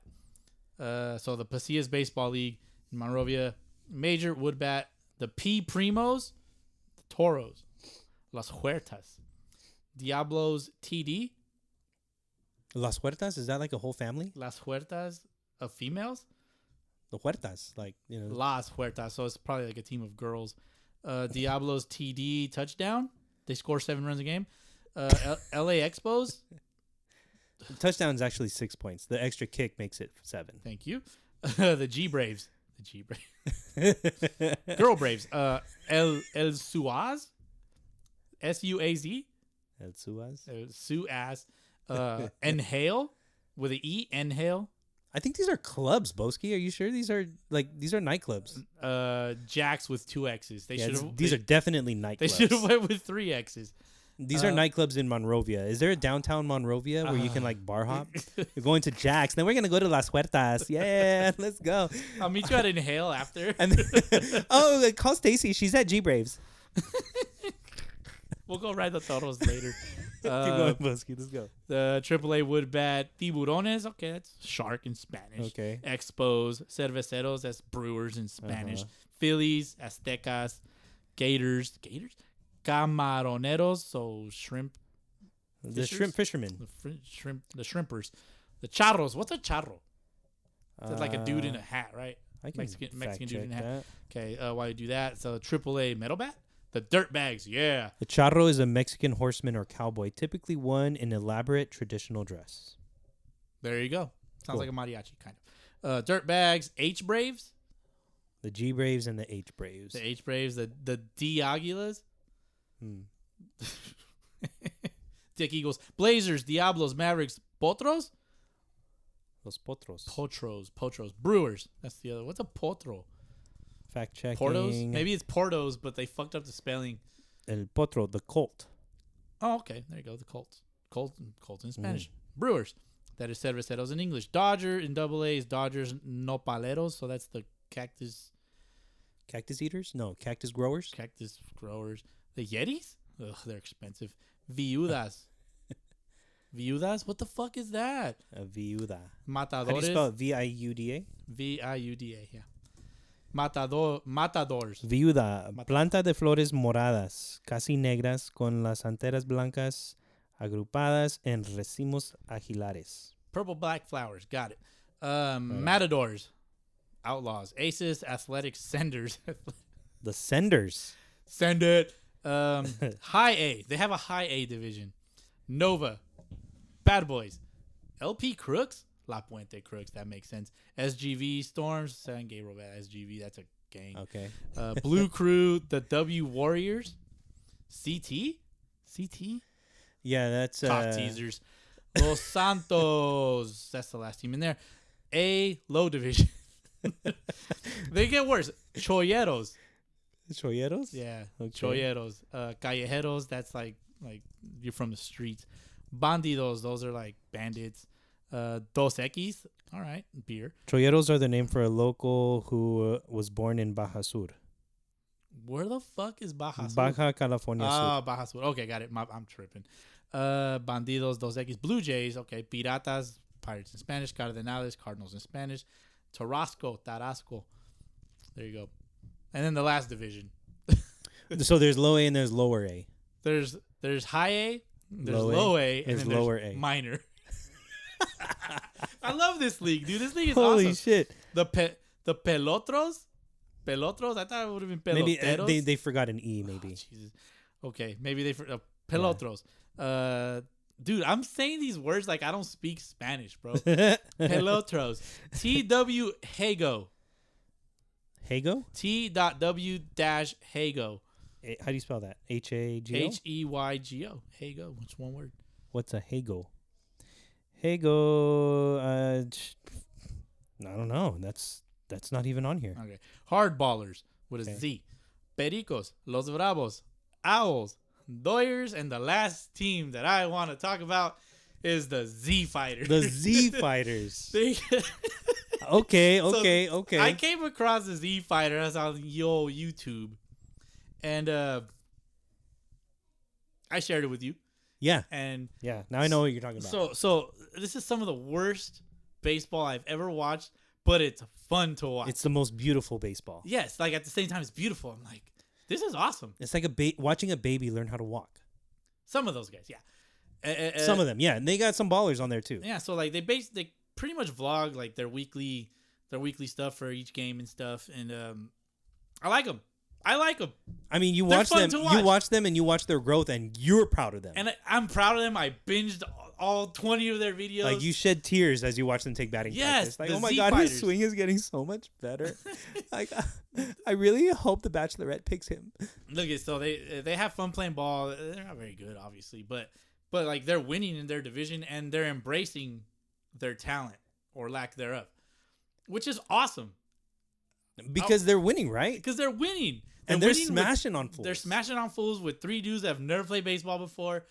So the Pasillas Baseball League in Monrovia. Major Woodbat. The P Primos. The Toros. Las Huertas. Diablos TD. Las Huertas, is that like a whole family? Las Huertas of females. The Huertas, like, you know. Las Huertas. So it's probably like a team of girls. Diablos TD touchdown. They score 7 runs a game. LA Expos. Touchdown's actually 6 points. The extra kick makes it 7. Thank you. The G Braves. The G Braves. Girl Braves. El Suaz. SUAZ. El Suaz. Suaz. Inhale with an E. Inhale. I think these are clubs, Boski. Are you sure these are nightclubs? Jacks with 2 X's. These are definitely nightclubs. They should have went with 3 X's. These are nightclubs in Monrovia. Is there a downtown Monrovia where you can like bar hop? You're going to Jack's. Then we're gonna go to Las Huertas. Yeah, let's go. I'll meet you at Inhale after. And call Stacy. She's at G Braves. We'll go ride the Toros later. Keep going, Boski. Let's go. The AAA Woodbat Tiburones. Okay, that's shark in Spanish. Okay. Expos. Cerveceros. That's brewers in Spanish. Phillies. Aztecas. Gators. Camaroneros. So shrimp. The shrimp fishermen. The shrimpers. The charros. What's a charro? That's like a dude in a hat, right? Mexican dude in a hat. That. Okay, while you do that, so AAA Metal Bat? The Dirt Bags, yeah. The charro is a Mexican horseman or cowboy, typically worn in elaborate traditional dress. There you go. Sounds like a mariachi, kind of. Dirt Bags, H Braves. The G Braves and the H Braves. The H Braves, the D Aguilas. Dick Eagles. Blazers, Diablos, Mavericks, Potros? Los Potros. Potros. Brewers. That's the other. What's a potro? Fact checking. Portos? Maybe it's Portos, but they fucked up the spelling. El Potro, the Colt. Oh, okay. There you go. The Colts. Colts in Spanish. Brewers. That is Cerveceros in English. Dodger in AA is Dodgers Nopaleros. So that's the cactus eaters? No, cactus growers. The Yetis? Ugh, they're expensive. Viudas. Viudas? What the fuck is that? A viuda. Matadores. How do you spell it? V-I-U-D-A? V-I-U-D-A, yeah. Matadors. Viuda, planta de flores moradas, casi negras, con las anteras blancas, agrupadas en racimos agilares. Purple black flowers. Got it. Matadors. Outlaws. Aces. Athletics. Senders. The Senders. Send it. High A. They have a high A division. Nova. Bad Boys. LP Crooks. La Puente Crooks. That makes sense. SGV Storms. San Gabriel SGV. That's a gang. Okay. Blue Crew. The W Warriors. CT. Yeah, that's Talk teasers. Los Santos. That's the last team in there. A low division. They get worse. Cholleros. Cholleros? Yeah. Okay. Cholleros. Callejeros. That's like you're from the streets. Bandidos. Those are like bandits. Dos Equis. All right. Beer. Cholleros are the name for a local who was born in Baja Sur. Where the fuck is Baja Sur? Baja California Sur. Baja Sur. Okay, got it. I'm tripping. Bandidos, Dos Equis, Blue Jays. Okay, Piratas, Pirates in Spanish. Cardenales, Cardinals in Spanish. Tarasco. There you go. And then the last division. So there's low A and there's lower A. There's high A, there's low A, and then lower there's A. Minor. I love this league, dude. This league is Holy awesome. shit. The Pelotros. I thought it would have been Peloteros. Maybe they forgot an E, maybe. Oh, Jesus. Okay, maybe they forgot Pelotros. Yeah. Dude, I'm saying these words like I don't speak Spanish, bro. Pelotros. TW Hago. Hago? T.W-Hago. How do you spell that? H-A-G-O? H-E-Y-G-O. Hago. What's one word? What's a Hago? Hago, I don't know. That's not even on here. Okay. Hardballers with a Z. Pericos. Los Bravos. Owls. Doyers. And the last team that I want to talk about is the Z Fighters. The Z Fighters. They- Okay. I came across the Z Fighter as on YouTube, and I shared it with you. Yeah. And Yeah. Now I know what you're talking about. So this is some of the worst baseball I've ever watched, but it's fun to watch. It's the most beautiful baseball. Yes, like at the same time, it's beautiful. I'm like, this is awesome. It's like watching a baby learn how to walk. Some of those guys, yeah. Some of them, yeah. And they got some ballers on there too. Yeah, so like they pretty much vlog like their weekly stuff for each game and stuff, and I like them. I mean, you They're watch fun them. to You watch. watch them, and you watch their growth, and you're proud of them. And I'm proud of them. I binged all 20 of their videos. Like you shed tears as you watch them take batting Yes, practice. Like, the oh my Z God, Fighters. his swing is getting so much better. Like, I really hope the Bachelorette picks him. Look at so they have fun playing ball. They're not very good, obviously, but like they're winning in their division and they're embracing their talent or lack thereof, which is awesome Because they're winning, right? because they're winning. And they're winning smashing on fools. They're smashing on fools with 3 dudes that have never played baseball before.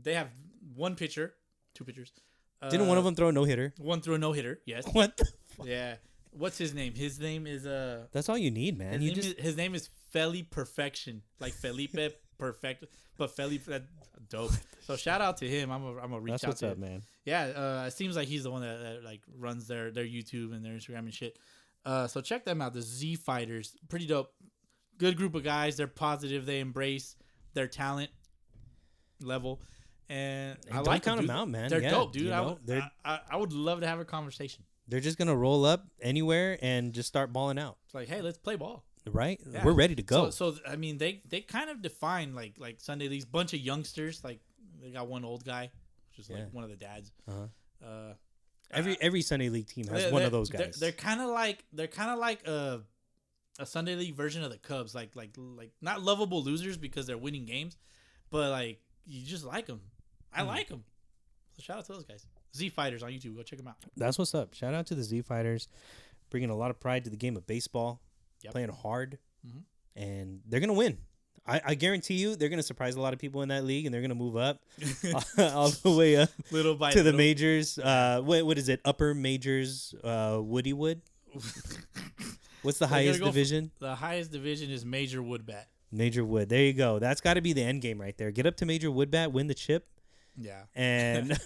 They have 2 pitchers. Didn't one of them throw a no-hitter? One threw a no-hitter, yes. What the fuck? Yeah. What's his name? His name is That's all you need, man. his name is Feli Perfection. Like Felipe Perfect, but Felipe that's dope. So shout out to him. I'm a reach That's out what's to up, him. man. Yeah, it seems like he's the one that like runs their YouTube and their Instagram and shit. So check them out, the Z Fighters. Pretty dope. Good group of guys. They're positive. They embrace their talent level. And I don't like count them, them out, man. They're Yeah, dope, dude. you know, I would love to have a conversation. They're just gonna roll up anywhere and just start balling out, It's like, hey, let's play ball. right? Yeah. We're ready to go. So I mean, they kind of define like Sunday leagues. Bunch of youngsters. Like they got one old guy, which is like one of the dads. Uh-huh. Every Sunday League team has one of those guys. They're kind of like a Sunday League version of the Cubs. Like not lovable losers because they're winning games, but like you just like them. I like them. So shout out to those guys. Z Fighters on YouTube. Go check them out. That's what's up. Shout out to the Z Fighters, bringing a lot of pride to the game of baseball, playing hard, and they're gonna win. I guarantee you, they're gonna surprise a lot of people in that league, and they're gonna move up all the way up Little by to the little. majors. What is it? Upper majors. Woody Wood. What's the highest division? The highest division is Major Wood Bat. Major Wood. There you go. That's got to be the end game right there. Get up to Major Wood Bat, win the chip, Yeah. and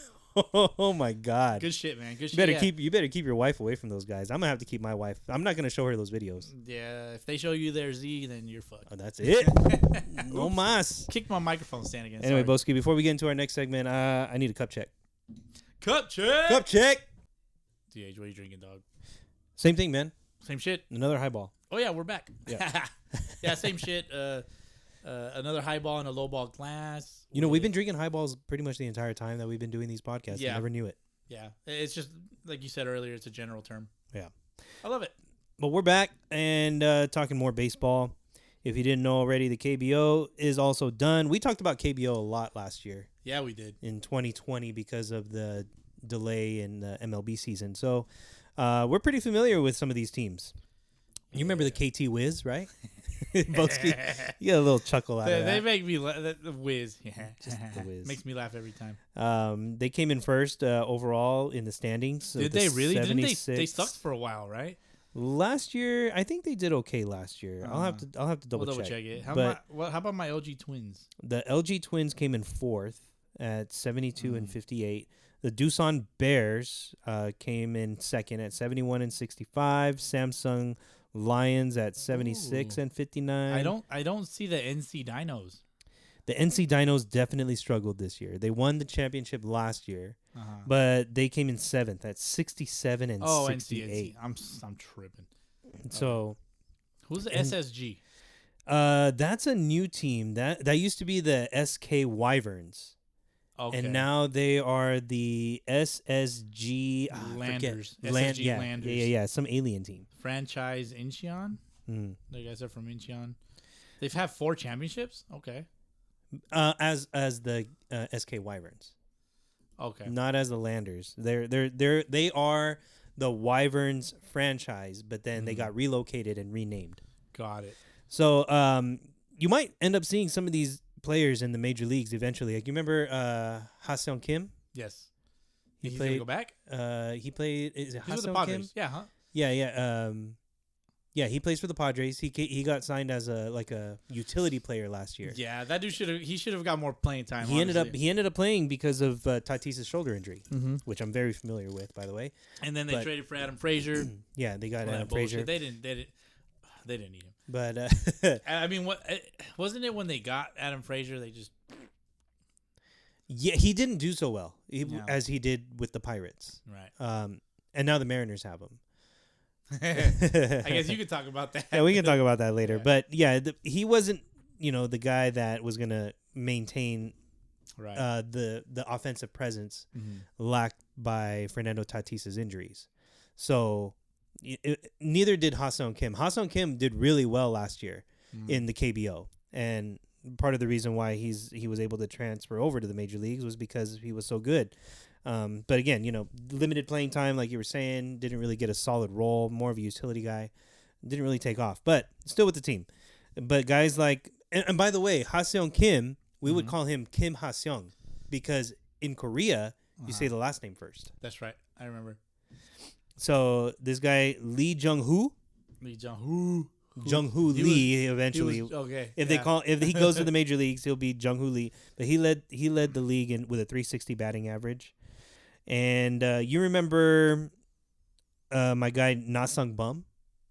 oh my God. Good shit, man. Good shit. You better keep your wife away from those guys. I'm gonna have to keep my wife. I'm not gonna show her those videos. Yeah, if they show you their Z, then you're fucked. Oh, that's it. No mas. Kick my microphone stand again. Anyway, Sorry. Boski, before we get into our next segment, I need a cup check. Cup check. Cup check. DH, what are you drinking, dog? Same thing, man. Same shit. Another highball. Oh yeah, we're back. Yeah. Yeah, same shit. Another highball and a lowball glass. You know, we've been drinking highballs pretty much the entire time that we've been doing these podcasts. Yeah. I never knew it. Yeah, it's just like you said earlier. It's a general term. Yeah. I love it. But we're back and talking more baseball. If you didn't know already, the KBO is also done. We talked about KBO a lot last year. Yeah, we did. In 2020 because of the delay in the MLB season. So we're pretty familiar with some of these teams. You remember the KT Wiz, right? Boski, you got a little chuckle out of They that. make me the whiz. Yeah, Just the whiz. Makes me laugh every time. They came in first overall in the standings. So Did the they really? Didn't they? 76. They sucked for a while, right? Last year. I think they did okay last year. I'll have to double We'll check. double check it. How But about my LG Twins? the LG Twins came in fourth at 72 and 58. The Doosan Bears came in second at 71 and 65. Samsung Lions at 76 and 59. I don't see the NC Dinos. The NC Dinos definitely struggled this year. They won the championship last year, but they came in seventh at 67 and 68. NC. I'm tripping. So who's the SSG? that's a new team. That used to be the SK Wyverns. Okay. And now they are the SSG Landers. Land, SSG yeah, Landers. yeah. Some alien team. Franchise Incheon. Mm. The guys are from Incheon. They've had 4 championships. Okay. As the SK Wyverns, Okay. not as the Landers. They are the Wyverns franchise, but then they got relocated and renamed. Got it. So you might end up seeing some of these players in the major leagues eventually. Like you remember Ha-Seong Kim? Yes. He's gonna go back. He played. Is it He's with the Hassan Padres. Kim? Yeah, huh? Yeah. Yeah, he plays for the Padres. He got signed as a utility player last year. Yeah, that dude should have got more playing time. He ended up playing because of Tatis's shoulder injury, which I'm very familiar with, by the way. And then they traded for Adam Frazier. Yeah, they got Adam Frazier. They didn't need him. But I mean, wasn't it when they got Adam Frazier? They just he didn't do so well as he did with the Pirates. Right. And now the Mariners have him. I guess you could talk about that. Yeah, we can talk about that later. Yeah. But yeah, he wasn't, the guy that was gonna maintain the offensive presence lacked by Fernando Tatis's injuries. So neither did Ha-Seong Kim. Ha-Seong Kim did really well last year in the KBO, and part of the reason why he was able to transfer over to the major leagues was because he was so good. But again, limited playing time, like you were saying, didn't really get a solid role, more of a utility guy, didn't really take off, but still with the team. But guys like, and by the way, Ha-Seong Kim, we would call him Kim Ha-Seong because in Korea, you say the last name first. That's right. I remember. So this guy, Lee Jung-hoo Lee eventually. If he goes to the major leagues, he'll be Jung-Hoo Lee. But he led the league with a 360 batting average. And you remember my guy Na-Sung Bum?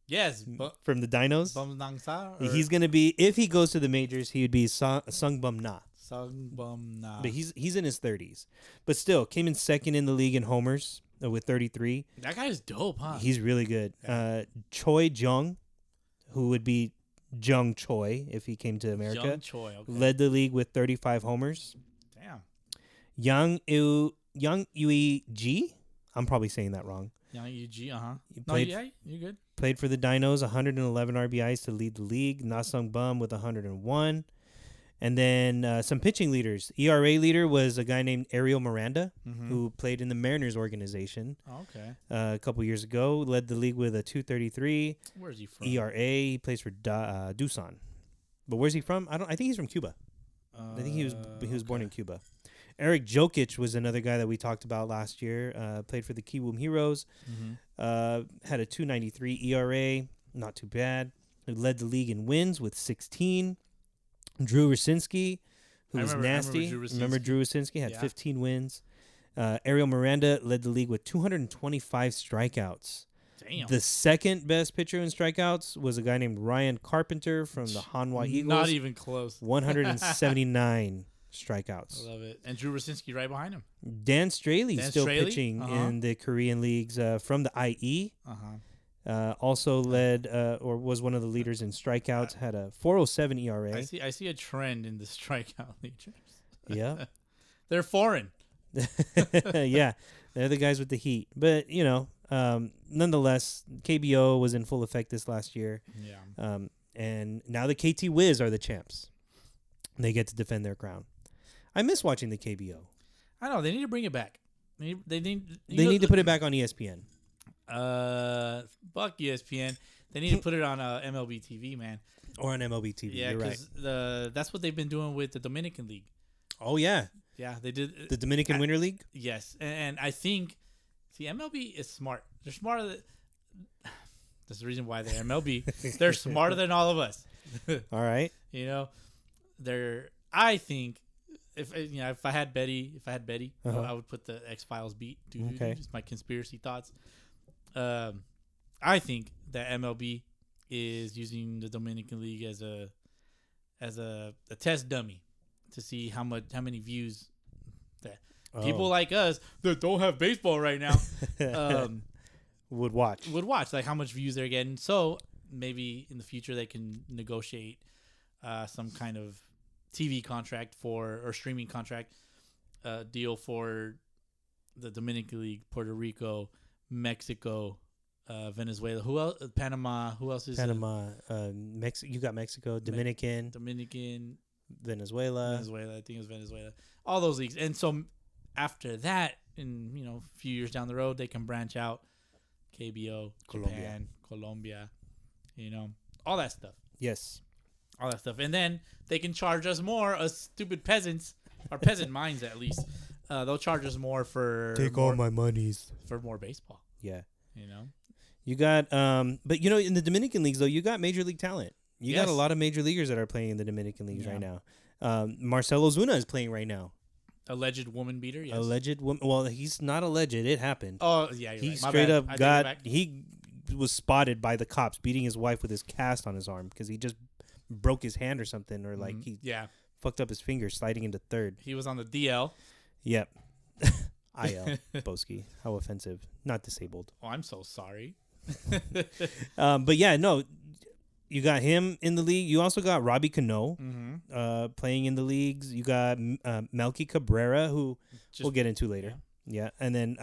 Yes, from the Dinos. Bum Nang Sa. He's gonna be, if he goes to the majors, he would be Sung Bum Na. Sung Bum Na. But he's in his 30s, but still came in second in the league in homers with 33. That guy's dope, huh? He's really good. Choi Jung, who would be Jung Choi if he came to America, Jung Choi, okay. led the league with 35 homers. Damn. Yang Yui Ji, I'm probably saying that wrong. Yang Yui Ji, you're good. Played for the Dinos, 111 RBIs to lead the league. Na-Sung Bum with 101. And then some pitching leaders. ERA leader was a guy named Ariel Miranda, who played in the Mariners organization. Oh, okay. A couple years ago, led the league with a 2.33. Where's he from? ERA. He plays for Doosan. But where's he from? I think he's from Cuba. I think he was born in Cuba. Eric Jokic was another guy that we talked about last year. Played for the Kiwoom Heroes. Had a 2.93 ERA. Not too bad. He led the league in wins with 16. Drew Rasinski, who was nasty. Remember Drew Rasinski? Had 15 wins. Ariel Miranda led the league with 225 strikeouts. Damn. The second best pitcher in strikeouts was a guy named Ryan Carpenter from the Hanwha Eagles. Not even close. 179 strikeouts. I love it. And Drew Rasinski right behind him. Dan Straley still pitching in the Korean leagues from the IE. Also led or was one of the leaders in strikeouts. Had a 4.07 ERA. I see a trend in the strikeout leaders. Yeah, they're foreign. Yeah, they're the guys with the heat. But nonetheless, KBO was in full effect this last year. Yeah. And now the KT Wiz are the champs. They get to defend their crown. I miss watching the KBO. I know they need to bring it back. They need to put it back on ESPN. Fuck ESPN. They need to put it on MLB TV, man. Or on MLB TV. Yeah, because that's what they've been doing with the Dominican League. Oh yeah, yeah, they did the Dominican Winter League. Yes, and I think MLB is smart. They're smarter than. That's the reason why they're MLB. They're smarter than all of us. All right. I think if I had Betty, I would put the X-Files beat. Okay. Just my conspiracy thoughts. I think that MLB is using the Dominican League as a test dummy to see how many views that people like us that don't have baseball right now would watch. Like how much views they're getting. So maybe in the future they can negotiate some kind of TV contract or streaming contract deal for the Dominican League, Puerto Rico, Mexico, Venezuela. Who else? Panama. Who else is Panama? You got Mexico, Dominican, Venezuela. I think it was Venezuela. All those leagues. And so after that, in a few years down the road, they can branch out. KBO, Japan, Colombia, all that stuff. Yes. All that stuff. And then they can charge us more, us stupid peasants, or peasant minds at least, they'll charge us more for all my monies for more baseball. Yeah, You know. you got but in the Dominican leagues though, you got major league talent. You got a lot of major leaguers that are playing in the Dominican leagues right now. Marcelo Zuna is playing right now. Alleged woman beater. Yes. Alleged woman. Well, he's not alleged. It happened. Oh yeah, he right. straight up he was spotted by the cops beating his wife with his cast on his arm because he just broke his hand or something, or like he fucked up his finger sliding into third. He was on the DL. Yep. IL. Boski. How offensive. Not disabled. Oh, I'm so sorry. But yeah, no. You got him in the league. You also got Robbie Cano playing in the leagues. You got Melky Cabrera, who we'll get into later. Yeah. And then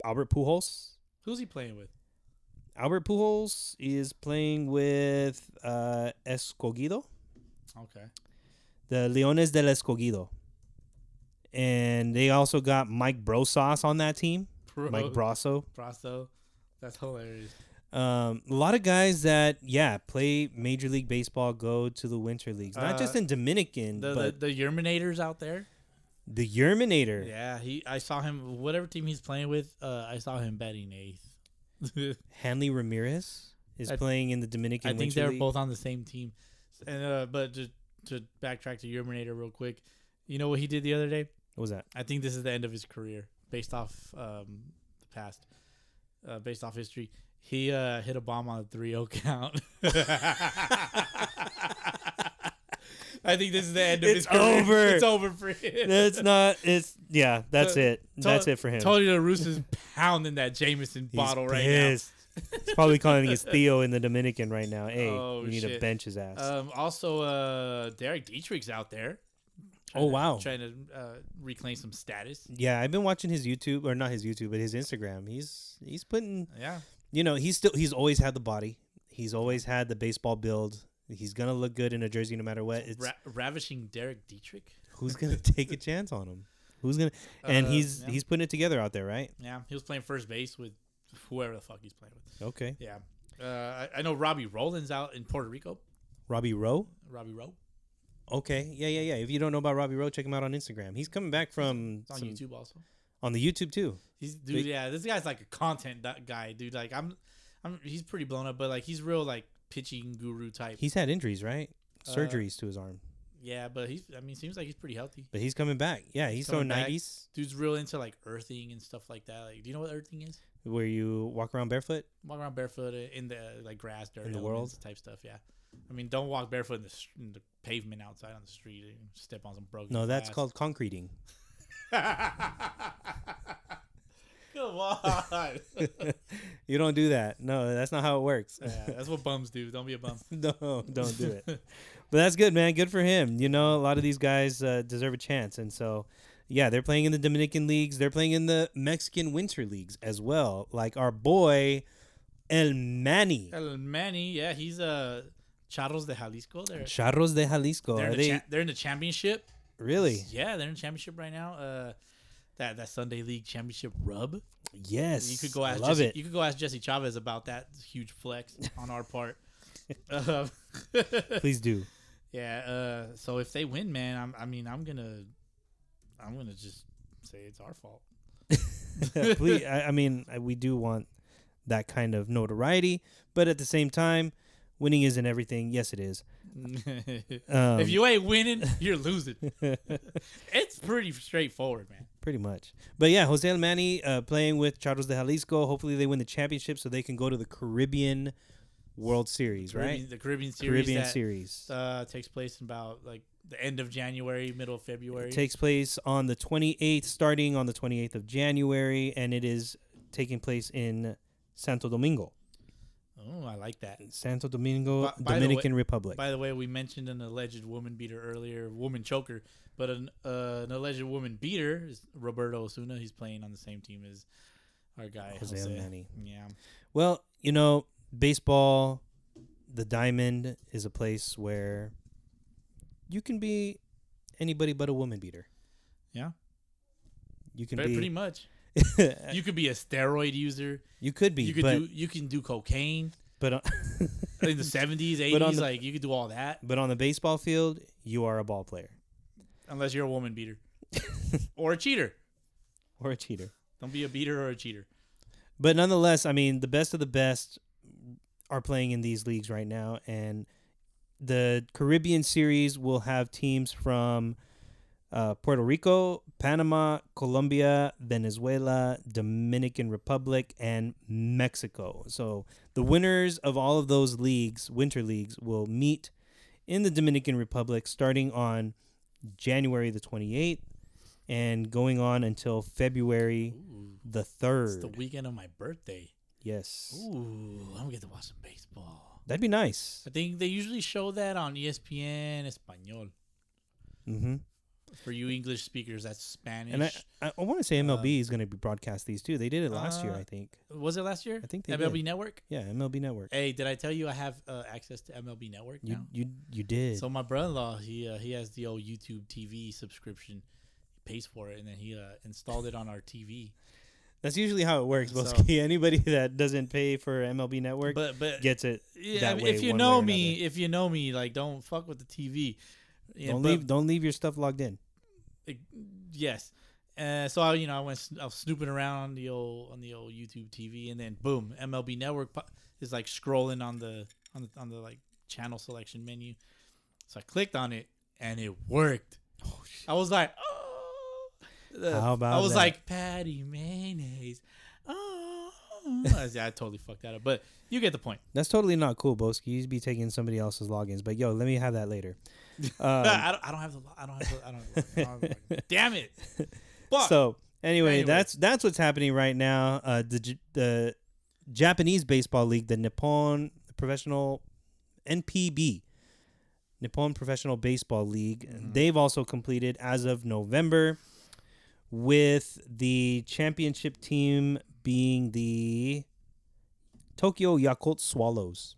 Albert Pujols. Who's he playing with? Albert Pujols is playing with Escogido. Okay. The Leones del Escogido. And they also got Mike Brosas on that team. Mike Brasso. That's hilarious. A lot of guys that play Major League Baseball go to the winter leagues, not just in Dominican, but the Yerminators out there. The Yerminator. Yeah, I saw him. Whatever team he's playing with, I saw him batting eighth. Hanley Ramirez is playing in the Dominican. I think winter they're league. both on the same team. And but to backtrack to Yerminator real quick, you know what he did the other day? What was that? I think this is the end of his career, based off the past, based off history. He hit a bomb on a 3-0 count. I think this is the end of his career. Over. It's over for him. It's not. It's that's it. That's it for him. Tony La Russa's pounding that Jameson bottle right now. He's probably calling his Theo in the Dominican right now. Hey, Oh, you need to shit. bench his ass. Also, Derek Dietrich's out there. Wow. Trying to reclaim some status. Yeah, I've been watching his YouTube, or not his YouTube, but his Instagram. He's putting. Yeah. He's always had the body. He's always had the baseball build. He's gonna look good in a jersey no matter what. It's Ravishing Derek Dietrich. who's gonna take a chance on him? Who's gonna? And he's putting it together out there, right? Yeah, he was playing first base with whoever the fuck he's playing with. Okay. Yeah. I know Robbie Rowland's out in Puerto Rico. Robbie Rowe. Robbie Rowe. Okay. Yeah. If you don't know about Robbie Rowe, check him out on Instagram. He's coming back from It's on YouTube also. On the YouTube too. This guy's like a content guy, dude. Like he's pretty blown up, but like he's real like pitching guru type. He's had injuries, right? Surgeries to his arm. Yeah, but seems like he's pretty healthy. But he's coming back. Yeah, he's throwing 90s. Dude's real into like earthing and stuff like that. Like, do you know what earthing is? Where you walk around barefoot? Walk around barefoot in the like grass, dirt, in the world type stuff. Yeah, don't walk barefoot in the pavement outside on the street and step on some broken. No, that's glass. called concreting. Come on. You don't do that. No, that's not how it works. Yeah, that's what bums do. Don't be a bum. No, don't do it. But that's good, man. Good for him. A lot of these guys deserve a chance. And so, yeah, they're playing in the Dominican leagues. They're playing in the Mexican winter leagues as well. Like our boy, El Manny. El Manny, yeah, he's Charros de Jalisco. Charros de Jalisco. They're in the championship. Really? Yeah, they're in the championship right now. That Sunday League Championship rub. Yes, you could go ask You could go ask Jesse Chavez about that huge flex on our part. Please do. Yeah. So if they win, man, I'm gonna just say it's our fault. Please, we do want that kind of notoriety, but at the same time, winning isn't everything. Yes, it is. If you ain't winning, you're losing. It's pretty straightforward, man. Pretty much. But yeah, Jose El Manny playing with Charros de Jalisco. Hopefully they win the championship so they can go to the Caribbean World Series, right? The Caribbean Series. Takes place in about like the end of January, middle of February. It takes place on the 28th, starting on the 28th of January, and it is taking place in Santo Domingo. Oh, I like that. Santo Domingo, Dominican Republic. By the way, we mentioned an alleged woman beater earlier, woman choker, but an alleged woman beater is Roberto Osuna. He's playing on the same team as our guy, Jose Manny. Yeah. Well, baseball, the diamond is a place where you can be anybody but a woman beater. Yeah. You can pretty much. You could be a steroid user. You could be. You can do cocaine. But in the 70s, 80s, you could do all that. But on the baseball field, you are a ball player. Unless you're a woman beater. Or a cheater. Or a cheater. Don't be a beater or a cheater. But nonetheless, I mean, the best of the best are playing in these leagues right now. And the Caribbean series will have teams from Puerto Rico, Panama, Colombia, Venezuela, Dominican Republic, and Mexico. So the winners of all of those leagues, winter leagues, will meet in the Dominican Republic starting on January the 28th and going on until February the 3rd. It's the weekend of my birthday. Yes. Ooh, I'm going to get to watch some baseball. That'd be nice. I think they usually show that on ESPN Español. Mm-hmm. For you English speakers, that's Spanish. And I want to say MLB is going to broadcast these too. They did it last year, I think. Was it last year? I think they MLB did. Network? Yeah, MLB Network. Hey, did I tell you I have access to MLB Network now? You did. So my brother-in-law, he has the old YouTube TV subscription. He pays for it, and then he installed it on our TV. That's usually how it works, So- Boski. Anybody that doesn't pay for MLB Network But gets it that way. if you one know way or me, another. if you know me, like don't fuck with the TV. Yeah, Don't leave your stuff logged in. Yes. So I was snooping around on the old YouTube TV, and then boom, MLB Network is like scrolling on the like channel selection menu. So I clicked on it, and it worked. Oh, shit. I was like, oh. How about I was that? like patty mayonnaise. Oh, I totally fucked that up, but you get the point. That's totally not cool, Boski. You'd be taking somebody else's logins. But yo, let me have that later. I don't have the. Damn it. Fuck. So anyway, that's what's happening right now. The Japanese baseball league, the Nippon Professional NPB, Nippon Professional Baseball League, they've also completed as of November, with the championship team being the Tokyo Yakult Swallows.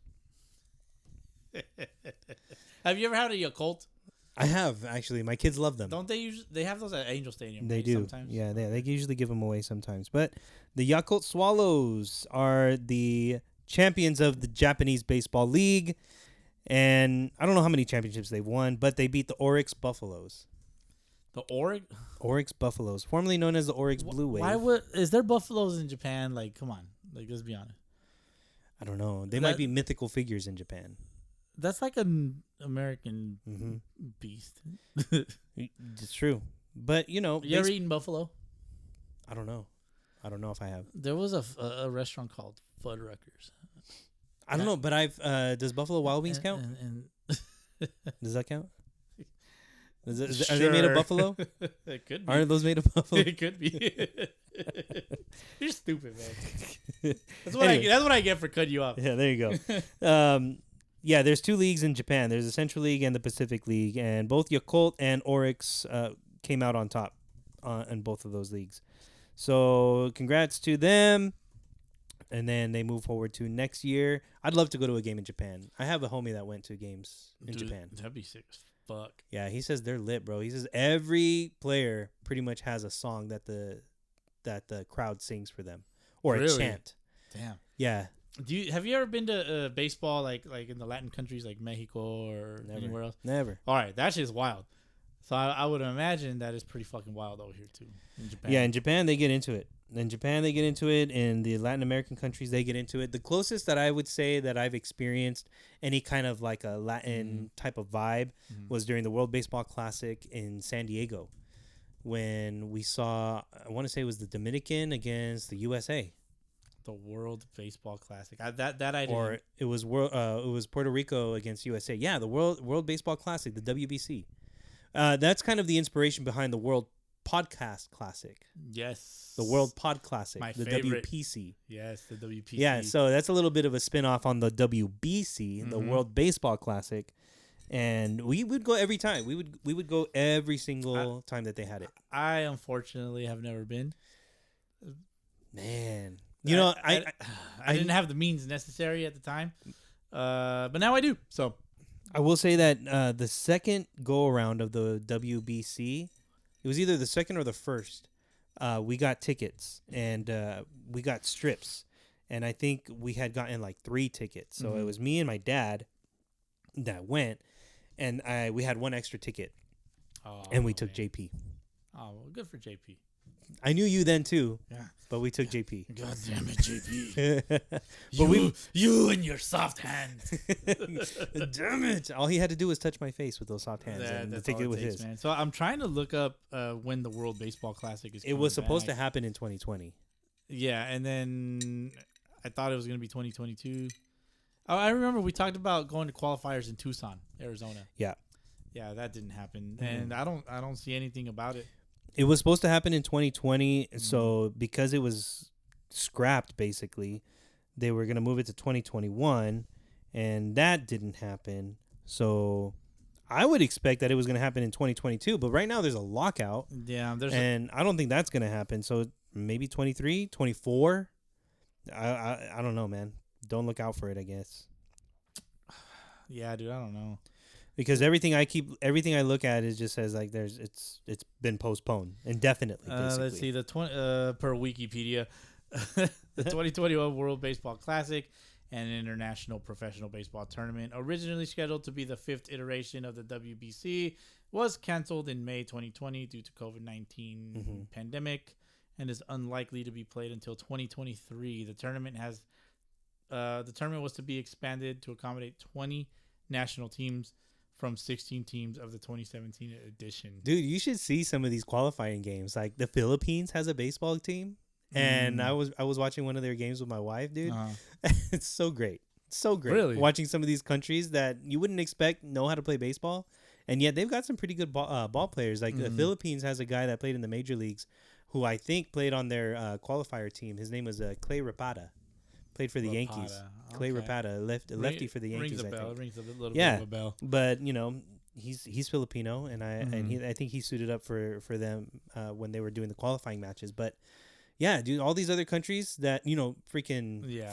Have you ever had a Yakult? I have, actually. My kids love them. Don't they usually? They have those at Angel Stadium. They right, do. Sometimes. Yeah, they usually give them away sometimes. But the Yakult Swallows are the champions of the Japanese Baseball League. And I don't know how many championships they've won, but they beat the Oryx Buffaloes. The Oryx Buffaloes, formerly known as the Oryx Blue Wave. Is there buffaloes in Japan? Like, come on. Like, let's be honest. I don't know. They might be mythical figures in Japan. That's like an American beast. It's true. But, you ever eaten buffalo? I don't know. I don't know if I have. There was a restaurant called Fuddruckers. I don't know, but I've does Buffalo Wild Wings count? And Does that count? Are they made of buffalo? It could be. Aren't those made of buffalo? It could be. You're stupid, man. That's what I get for cutting you off. Yeah, there you go. Yeah, there's two leagues in Japan. There's the Central League and the Pacific League, and both Yakult and Oryx came out on top in both of those leagues. So congrats to them. And then they move forward to next year. I'd love to go to a game in Japan. I have a homie that went to games in Japan. That'd be sick as fuck. Yeah, he says they're lit, bro. He says every player pretty much has a song that the crowd sings for them, or a chant. Damn. Yeah. Have you ever been to baseball like in the Latin countries like Mexico or anywhere else? Never. All right, that shit's wild. So I would imagine that is pretty fucking wild over here too in Japan. Yeah, in Japan they get into it. In Japan they get into it. In the Latin American countries they get into it. The closest that I would say that I've experienced any kind of like a Latin type of vibe was during the World Baseball Classic in San Diego, when we saw, I want to say it was the Dominican against the USA. The World Baseball Classic. I didn't. Or it was Puerto Rico against USA. Yeah, the World Baseball Classic, the WBC. That's kind of the inspiration behind the World Podcast Classic. Yes. The World Pod Classic. My the favorite. WPC. Yes, the WPC. Yeah, so that's a little bit of a spin-off on the WBC, the World Baseball Classic. And we would go every time. We would go every single time that they had it. I unfortunately have never been. Man. I didn't have the means necessary at the time. But now I do. So I will say that the second go-around of the WBC, it was either the second or the first, we got tickets and we got strips. And I think we had gotten like 3 tickets. So it was me and my dad that went. And we had one extra ticket. And we took JP. Oh, well, good for JP. I knew you then too. Yeah. But we took JP. God damn it, JP. But you and your soft hands. Damn it! All he had to do was touch my face with those soft hands, and the ticket was his. Man. So I'm trying to look up when the World Baseball Classic is. It was supposed to happen in 2020. Yeah, and then I thought it was going to be 2022. Oh, I remember we talked about going to qualifiers in Tucson, Arizona. Yeah. Yeah, that didn't happen, and I don't see anything about it. It was supposed to happen in 2020, so because it was scrapped, basically, they were going to move it to 2021, and that didn't happen. So I would expect that it was going to happen in 2022, but right now there's a lockout. Yeah, and I don't think that's going to happen. So maybe 23, 24. I don't know, man. Don't look out for it, I guess. Yeah, dude, I don't know. Because everything I look at, it just says like it's been postponed indefinitely. Basically. Let's see per Wikipedia, the 2021 World Baseball Classic, an international professional baseball tournament, originally scheduled to be the 5th iteration of the WBC, was canceled in May 2020 due to COVID-19 pandemic, and is unlikely to be played until 2023. The tournament was to be expanded to accommodate 20 national teams from 16 teams of the 2017 edition. Dude, you should see some of these qualifying games. Like the Philippines has a baseball team, and I was watching one of their games with my wife, dude. It's so great. So great. Really? Watching some of these countries that you wouldn't expect know how to play baseball, and yet they've got some pretty good ball players. Like the Philippines has a guy that played in the major leagues who I think played on their qualifier team. His name was Clay Rapata. Played for the Yankees. Okay. Clay Rapata, lefty for the Yankees. Rings a bell. It rings a little bit of a bell. But he's Filipino, and I think he suited up for them when they were doing the qualifying matches. But yeah, dude, all these other countries that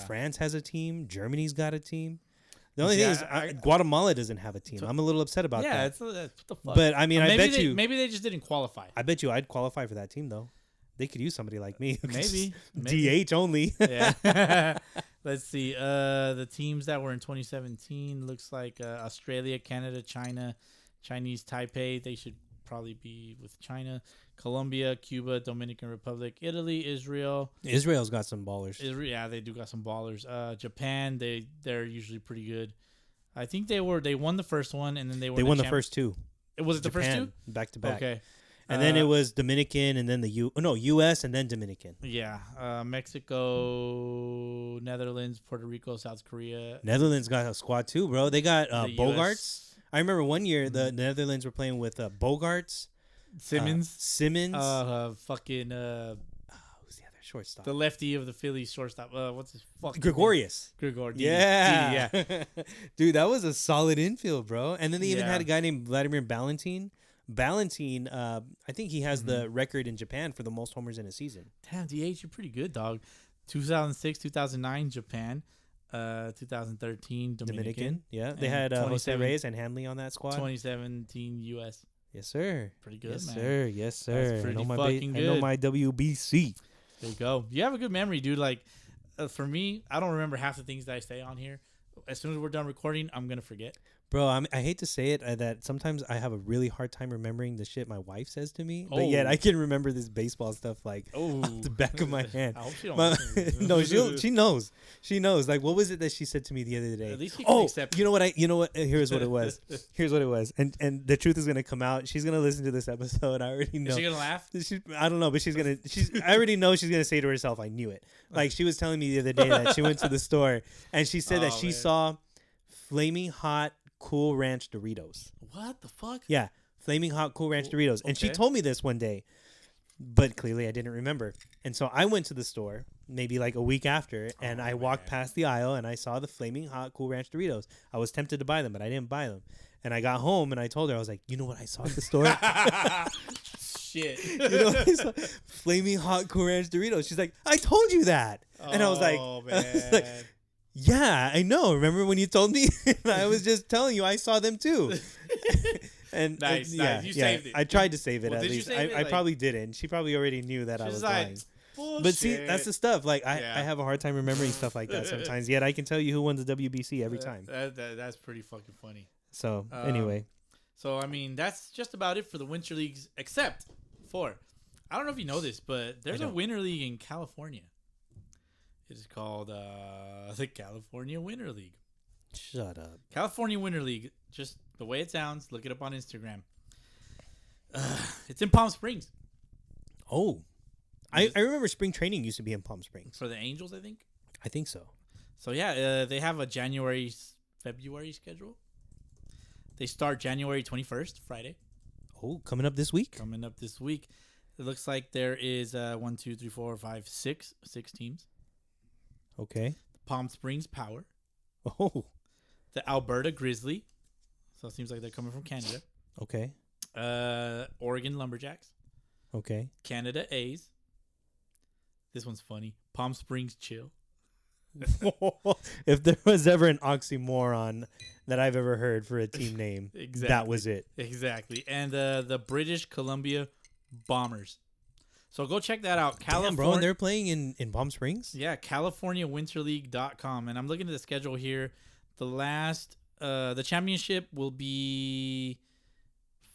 France has a team, Germany's got a team. The only thing is Guatemala doesn't have a team. I'm a little upset about that. Yeah, what the fuck. But I mean, maybe they just didn't qualify. I bet you I'd qualify for that team though. They could use somebody like me. Maybe. DH only. Yeah. Let's see. The teams that were in 2017 looks like Australia, Canada, China, Chinese Taipei. They should probably be with China. Colombia, Cuba, Dominican Republic, Italy, Israel. Israel's got some ballers. Yeah, they do got some ballers. Japan, they're usually pretty good. I think they won the first one, and then they won the first two. Was it the first two? Back to back. Okay. And then it was Dominican, and then U.S. and then Dominican. Yeah, Mexico, Netherlands, Puerto Rico, South Korea. Netherlands got a squad too, bro. They got Bogarts. I remember one year the Netherlands were playing with Bogarts, Simmons, fucking who's the other shortstop? The lefty of the Phillies shortstop. What's his fucking Gregorius. Yeah, Dude, that was a solid infield, bro. And then they even had a guy named Vladimir Ballantyne. I think he has the record in Japan for the most homers in a season. Damn, DH, you're pretty good, dog. 2006, 2009, Japan. 2013, Dominican. Yeah, they had Jose Reyes and Hanley on that squad. 2017, U.S. Yes, sir. Pretty good, yes, man. Sir. Yes, sir. That's pretty I fucking good. I know my WBC. There you go. You have a good memory, dude. Like, for me, I don't remember half the things that I say on here. As soon as we're done recording, I'm going to forget. Bro, I hate to say it, that sometimes I have a really hard time remembering the shit my wife says to me. But yet I can remember this baseball stuff like off the back of my hand. I hope she don't No, she knows. She knows. Like, what was it that she said to me the other day? At least she can accept you know what? Here's what it was. Here's what it was. And the truth is gonna come out. She's gonna listen to this episode. I already know. Is she gonna laugh? I don't know, but I already know she's gonna say to herself, I knew it. Like, she was telling me the other day that she went to the store and she said that she saw Flaming Hot Cool Ranch Doritos. What the fuck? Yeah, Flaming Hot Cool Ranch Doritos. And she told me this one day, but clearly I didn't remember. And so I went to the store maybe like a week after, and I walked past the aisle and I saw the Flaming Hot Cool Ranch Doritos. I was tempted to buy them, but I didn't buy them. And I got home and I told her, I was like, you know what I saw at the store? Shit. You know what I saw? Flaming Hot Cool Ranch Doritos. She's like, I told you that. And I was like, yeah, I know. Remember when you told me? I was just telling you I saw them too. And nice. You saved it. I tried to save it at did least. You save it? I probably didn't. She probably already knew that I was lying. Bullshit. But see, that's the stuff. Like I have a hard time remembering stuff like that sometimes. Yet I can tell you who won the WBC every time. That's pretty fucking funny. So anyway, so I mean that's just about it for the Winter Leagues, except for I don't know if you know this, but there's I a don't. winter league in California. It is called the California Winter League. Shut up. California Winter League, just the way it sounds. Look it up on Instagram. It's in Palm Springs Oh. I remember spring training used to be in Palm Springs. for the Angels, I think. I think so. So yeah, they have a February schedule. They start January 21st, Friday. Oh, coming up this week? Coming up this week. It looks like there is 1, 2, 3, 4, 5, 6 teams. Okay. Palm Springs Power, Oh, the Alberta Grizzly. So it seems like they're coming from Canada. okay. Oregon Lumberjacks, Okay. Canada A's. This one's funny. Palm Springs Chill. If there was ever an oxymoron that I've ever heard for a team name, Exactly. that was it. Exactly. And the British Columbia Bombers. So go check that out. Damn, bro, and they're playing in Palm Springs? Yeah, CaliforniaWinterLeague.com. And I'm looking at the schedule here. The championship will be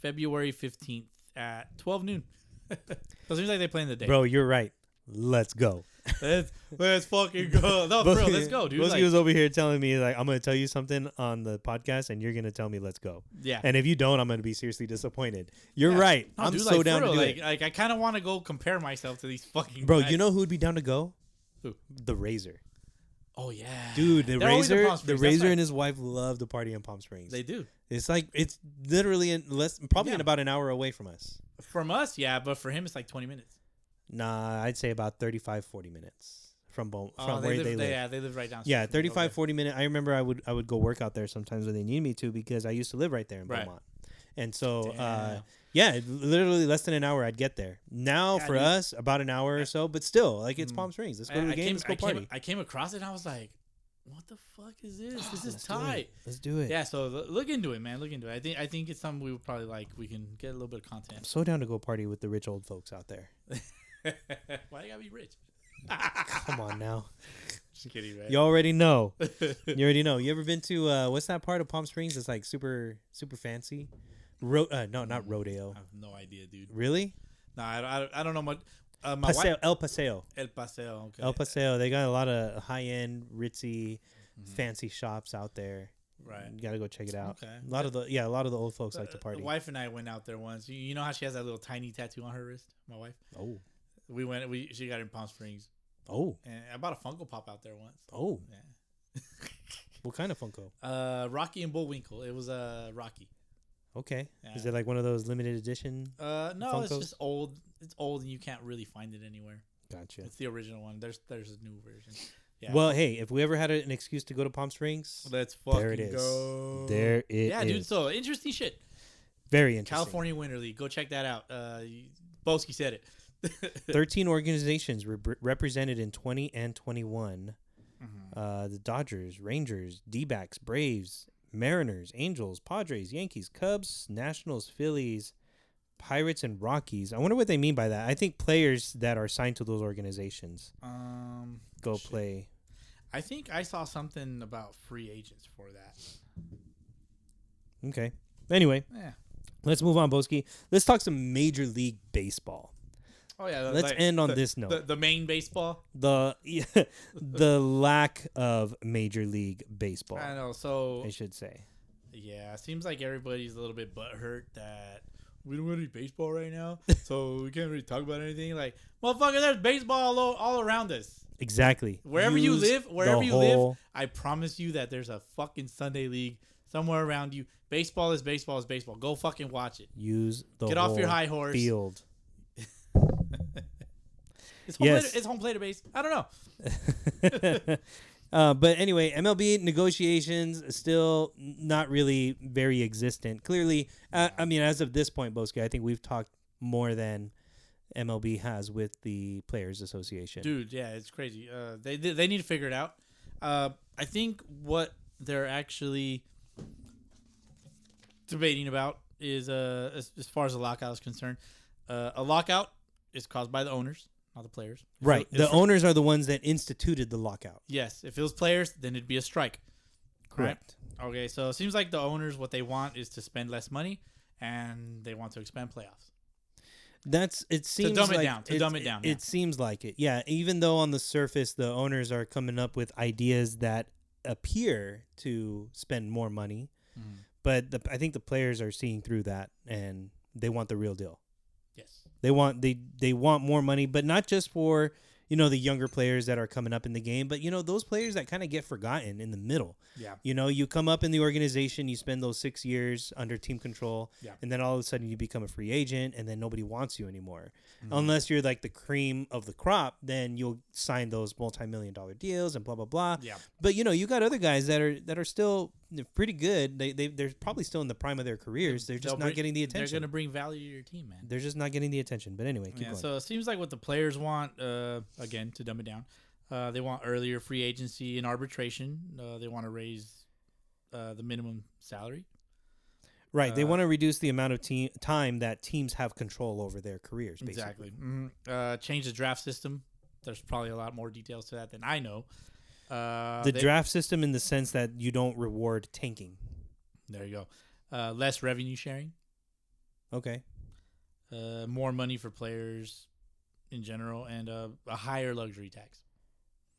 February 15th at 12 noon. So it seems like they play in the day. Bro, you're right. Let's go. Let's fucking go. No, for real, let's go, dude. He was over here telling me, like, I'm going to tell you something on the podcast, and you're going to tell me let's go. Yeah. And if you don't, I'm going to be seriously disappointed. You're right. No, I'm dude, so like, down for to real, do like, it. Like, I kind of want to go compare myself to these fucking Bro, guys. you know who would be down to go? Who? The Razor. Oh, yeah. Dude, the They're always in Razor, Palm the Springs, that's Razor right. and his wife love to party in Palm Springs. They do. It's like, it's literally in about an hour away from us. From us, yeah, but for him, it's like 20 minutes. Nah, I'd say about 35, 40 minutes from where they they live. Yeah, they live right down. Yeah, 35, 40 minutes. I remember I would go work out there sometimes when they need me to because I used to live right there in Right. Beaumont. And so, Damn. yeah, literally less than an hour I'd get there. Now Yeah, for dude. us, about an hour or so, but still, like it's Palm Springs. Let's go to the game. Let's go party. I came across it and I was like, what the fuck is this? This is Let's do tight. it. Let's do it. Yeah, so look into it, man. Look into it. I think it's something we would probably like. We can get a little bit of I'm content. so down to go party with the rich old folks out there. Why you gotta be rich? Come on now. Just kidding, man. You already know. You already know. You ever been to what's that part of Palm Springs? It's like super fancy. No, not rodeo. I have no idea, dude. Really? No, I don't know much. My wife, El Paseo. El Paseo. Okay. El Paseo. They got a lot of high end, ritzy, fancy shops out there. Right. You gotta go check it out. Okay. A lot of the old folks like to party. The wife and I went out there once. You know how she has that little tiny tattoo on her wrist? My wife. Oh. She got it in Palm Springs. Oh. And I bought a Funko Pop out there once. Oh. Yeah. What kind of Funko? Rocky and Bullwinkle. It was Rocky. Okay. Yeah. Is it like one of those limited edition? No, it's Funkos? just old. It's old and you can't really find it anywhere. Gotcha. It's the original one. There's a new version. Yeah. Well, hey, if we ever had an excuse to go to Palm Springs, Let's fucking there it is. go. There it is. Yeah, dude. So interesting shit. Very interesting. California Winter League. Go check that out. Boski said it. 13 organizations represented in 20 and 21. The Dodgers, Rangers, D-backs, Braves, Mariners, Angels, Padres, Yankees, Cubs, Nationals, Phillies, Pirates, and Rockies. I wonder what they mean by that. I think players that are signed to those organizations go play. I think I saw something about free agents for that. Okay. Anyway, Yeah. let's move on, Boski. Let's talk some Major League Baseball. Oh yeah. Let's end on this note. The main baseball. The lack of Major League Baseball, I know. So I should say. yeah, it seems like everybody's a little bit butthurt that we don't have any baseball right now, so we can't really talk about anything. Like, motherfucker, there's baseball all around us. Exactly. Wherever you Use live, I promise you that there's a fucking Sunday league somewhere around you. Baseball is baseball is baseball. Go fucking watch it. Use the Get off your whole high horse. field. It's home plate or base. I don't know. But anyway, MLB negotiations still not really very existent. Clearly, I mean, as of this point, Boski, I think we've talked more than MLB has with the Players Association. Dude, yeah, it's crazy. They need to figure it out. I think what they're actually debating about is as far as the lockout is concerned, a lockout is caused by the owners, not the players. Right. The owners are the ones that instituted the lockout. Yes. If it was players, then it'd be a strike. Correct. Right? Okay, so it seems like the owners, what they want is to spend less money, and they want to expand playoffs. It seems dumb it like down. To dumb it down. It seems like it. Yeah. Even though on the surface the owners are coming up with ideas that appear to spend more money, but I think the players are seeing through that and they want the real deal. Yes. They want more money, but not just for, the younger players that are coming up in the game, but those players that kind of get forgotten in the middle. Yeah. You come up in the organization, you spend those 6 years under team control, Yeah. and then all of a sudden you become a free agent, and then nobody wants you anymore. Unless you're like the cream of the crop, then you'll sign those multi-million-dollar deals and blah blah blah. Yeah. But you got other guys that are still pretty good. They're probably still in the prime of their careers. They're just not getting the attention. They're gonna bring value to your team, man. They're just not getting the attention. But anyway, keep going. So it seems like what the players want, again, to dumb it down, they want earlier free agency and arbitration. They want to raise the minimum salary. Right. They want to reduce the amount of time that teams have control over their careers, basically. Exactly. Mm-hmm. Change the draft system. There's probably a lot more details to that than I know. The draft system in the sense that you don't reward tanking. There you go. Less revenue sharing. Okay. More money for players in general, and a higher luxury tax.